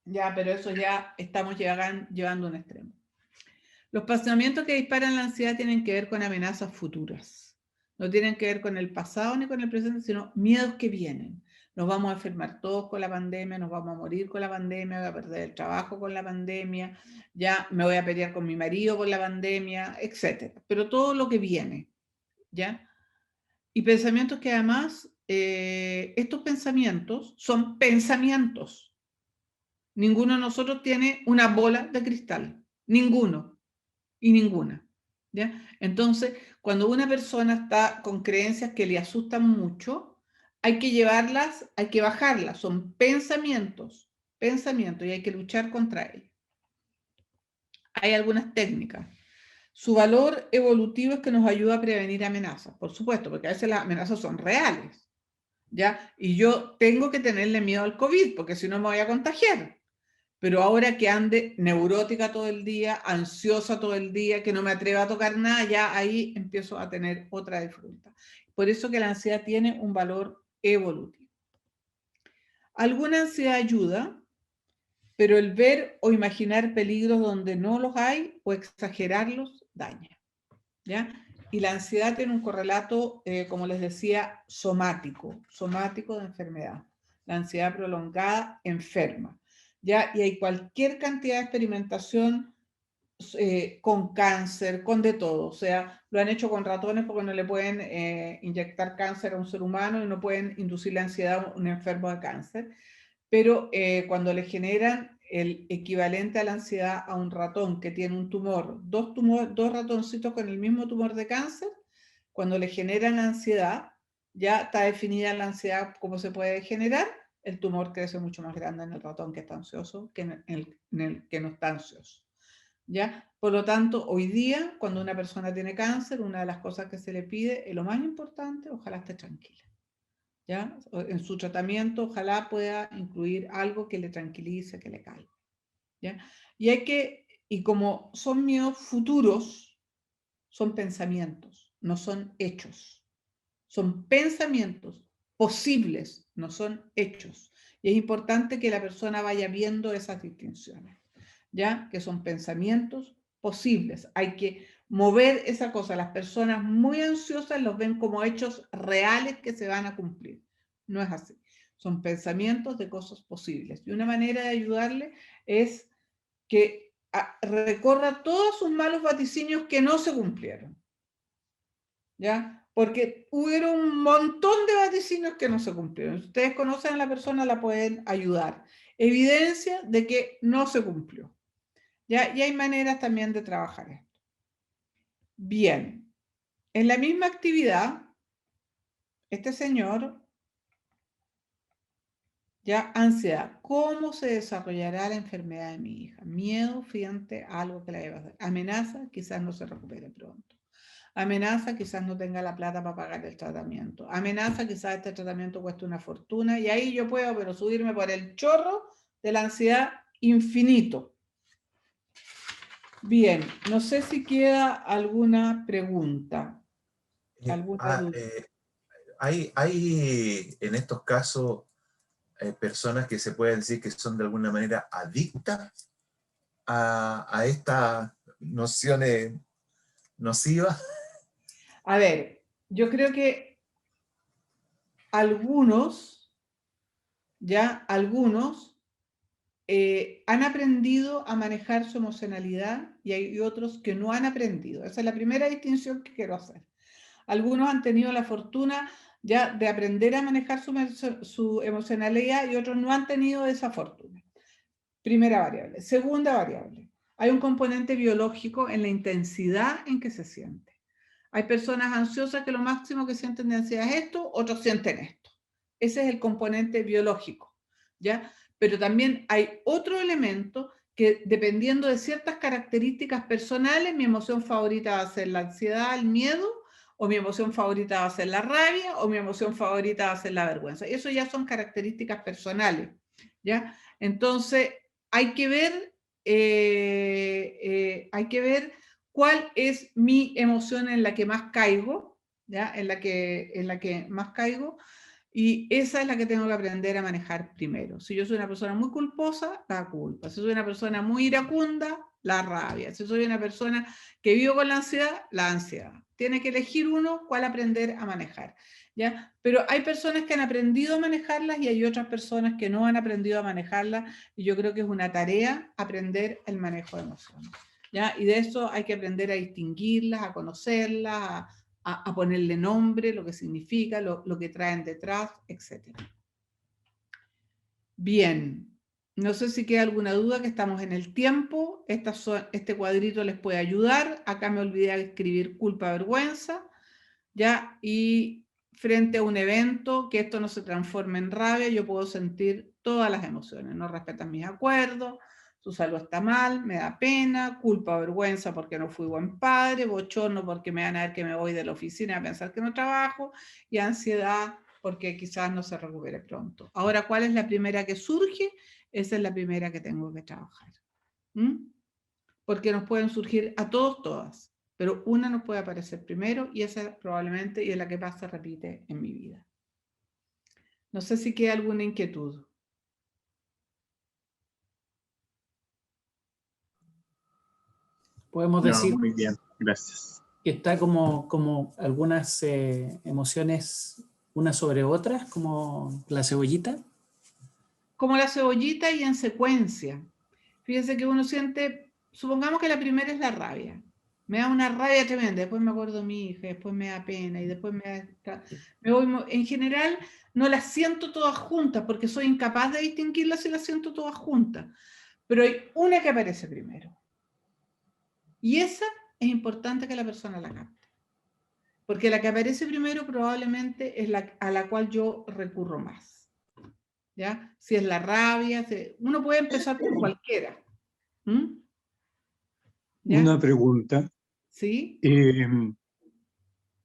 Ya, pero eso ya estamos llevando a un extremo. Los pensamientos que disparan la ansiedad tienen que ver con amenazas futuras. No tienen que ver con el pasado ni con el presente, sino miedos que vienen. Nos vamos a enfermar todos con la pandemia, nos vamos a morir con la pandemia, voy a perder el trabajo con la pandemia, ya me voy a pelear con mi marido con la pandemia, etc. Pero todo lo que viene, ¿ya? Y pensamientos que además, estos pensamientos son pensamientos. Ninguno de nosotros tiene una bola de cristal. Ninguno y ninguna. ¿Ya? Entonces, cuando una persona está con creencias que le asustan mucho, hay que llevarlas, hay que bajarlas. Son pensamientos, y hay que luchar contra ellos. Hay algunas técnicas. Su valor evolutivo es que nos ayuda a prevenir amenazas, por supuesto, porque a veces las amenazas son reales. ¿Ya? Y yo tengo que tenerle miedo al COVID, porque si no me voy a contagiar. Pero ahora que ande neurótica todo el día, ansiosa todo el día, que no me atreva a tocar nada, ya ahí empiezo a tener otra dificultad. Por eso que la ansiedad tiene un valor evolutivo. Alguna ansiedad ayuda, pero el ver o imaginar peligros donde no los hay o exagerarlos daña. ¿Ya? Y la ansiedad tiene un correlato, como les decía, somático de enfermedad. La ansiedad prolongada enferma. ¿Ya? Y hay cualquier cantidad de experimentación con cáncer, con de todo. O sea, lo han hecho con ratones porque no le pueden inyectar cáncer a un ser humano y no pueden inducir la ansiedad a un enfermo de cáncer. Pero cuando le generan el equivalente a la ansiedad a un ratón que tiene un tumor, dos ratoncitos con el mismo tumor de cáncer, cuando le generan ansiedad, ya está definida la ansiedad cómo se puede generar, el tumor crece mucho más grande en el ratón que está ansioso que en el que no está ansioso. ¿Ya? Por lo tanto, hoy día, cuando una persona tiene cáncer, una de las cosas que se le pide, es lo más importante, ojalá esté tranquila. ¿Ya? En su tratamiento, ojalá pueda incluir algo que le tranquilice, que le calme. ¿Ya? Y como son miedos futuros, son pensamientos, no son hechos. Son pensamientos posibles, no son hechos. Y es importante que la persona vaya viendo esas distinciones, ¿ya? Que son pensamientos posibles. Hay que mover esa cosa. Las personas muy ansiosas los ven como hechos reales que se van a cumplir. No es así. Son pensamientos de cosas posibles. Y una manera de ayudarle es que recorra todos sus malos vaticinios que no se cumplieron. ¿Ya? Porque hubo un montón de vaticinios que no se cumplieron. Si ustedes conocen a la persona, la pueden ayudar. Evidencia de que no se cumplió. ¿Ya? Y hay maneras también de trabajar esto. Bien. En la misma actividad, este señor, ya, ansiedad. ¿Cómo se desarrollará la enfermedad de mi hija? Miedo frente a algo que la deba hacer. Amenaza, quizás no se recupere pronto. Amenaza, quizás no tenga la plata para pagar el tratamiento. Amenaza, quizás este tratamiento cueste una fortuna. Y ahí yo puedo, pero subirme por el chorro de la ansiedad infinito. Bien, no sé si queda alguna pregunta. ¿Alguna duda? Hay en estos casos personas que se pueden decir que son de alguna manera adictas a estas nociones nocivas. A ver, yo creo que algunos han aprendido a manejar su emocionalidad y hay otros que no han aprendido. Esa es la primera distinción que quiero hacer. Algunos han tenido la fortuna ya de aprender a manejar su emocionalidad y otros no han tenido esa fortuna. Primera variable. Segunda variable. Hay un componente biológico en la intensidad en que se siente. Hay personas ansiosas que lo máximo que sienten de ansiedad es esto, otros sienten esto. Ese es el componente biológico, ¿ya? Pero también hay otro elemento que dependiendo de ciertas características personales, mi emoción favorita va a ser la ansiedad, el miedo, o mi emoción favorita va a ser la rabia, o mi emoción favorita va a ser la vergüenza. Eso ya son características personales, ¿ya? Entonces, hay que ver cuál es mi emoción en la que más caigo, ¿ya? En la que más caigo, y esa es la que tengo que aprender a manejar primero. Si yo soy una persona muy culposa, la culpa. Si soy una persona muy iracunda, la rabia. Si soy una persona que vivo con la ansiedad. Tiene que elegir uno cuál aprender a manejar, ¿ya? Pero hay personas que han aprendido a manejarlas y hay otras personas que no han aprendido a manejarlas, y yo creo que es una tarea aprender el manejo de emociones, ¿ya? Y de eso hay que aprender a distinguirlas, a conocerlas, a ponerle nombre, lo que significa, lo que traen detrás, etc. Bien, no sé si queda alguna duda, que estamos en el tiempo. Este cuadrito les puede ayudar. Acá me olvidé de escribir culpa, vergüenza, ¿ya? Y frente a un evento, que esto no se transforme en rabia, yo puedo sentir todas las emociones. No respetan mis acuerdos, su salud está mal, me da pena, culpa, vergüenza porque no fui buen padre, bochorno porque me van a ver que me voy de la oficina a pensar que no trabajo, y ansiedad porque quizás no se recupere pronto. Ahora, ¿cuál es la primera que surge? Esa es la primera que tengo que trabajar. Porque nos pueden surgir a todos, todas, pero una nos puede aparecer primero y esa probablemente y es la que más se repite en mi vida. No sé si queda alguna inquietud. Podemos decir muy bien, gracias. que está como algunas emociones unas sobre otras, como la cebollita. Como la cebollita y en secuencia. Fíjense que uno siente, supongamos que la primera es la rabia. Me da una rabia tremenda, después me acuerdo de mi hija, después me da pena y después me voy. En general no las siento todas juntas porque soy incapaz de distinguirlas si las siento todas juntas. Pero hay una que aparece primero. Y esa es importante que la persona la capte. Porque la que aparece primero probablemente es la a la cual yo recurro más. ¿Ya? Si es la rabia, uno puede empezar por cualquiera. ¿Ya? Una pregunta. ¿Sí?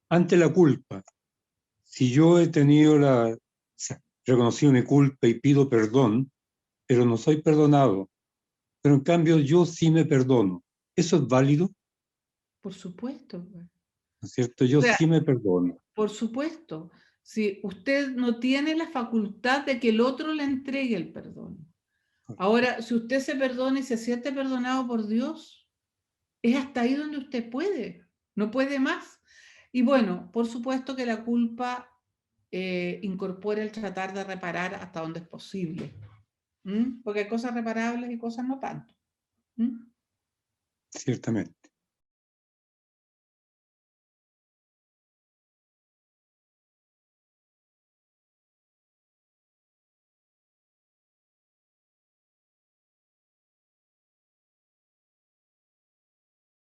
Ante la culpa, si yo he reconocido mi culpa y pido perdón, pero no soy perdonado, pero en cambio yo sí me perdono, ¿eso es válido? Por supuesto. ¿No es cierto? Yo sí me perdono. Por supuesto. Si usted no tiene la facultad de que el otro le entregue el perdón. Ahora, si usted se perdona y se siente perdonado por Dios, Es hasta ahí donde usted puede, no puede más. Y bueno, por supuesto que la culpa incorpora el tratar de reparar hasta donde es posible. Porque hay cosas reparables y cosas no tanto. Ciertamente.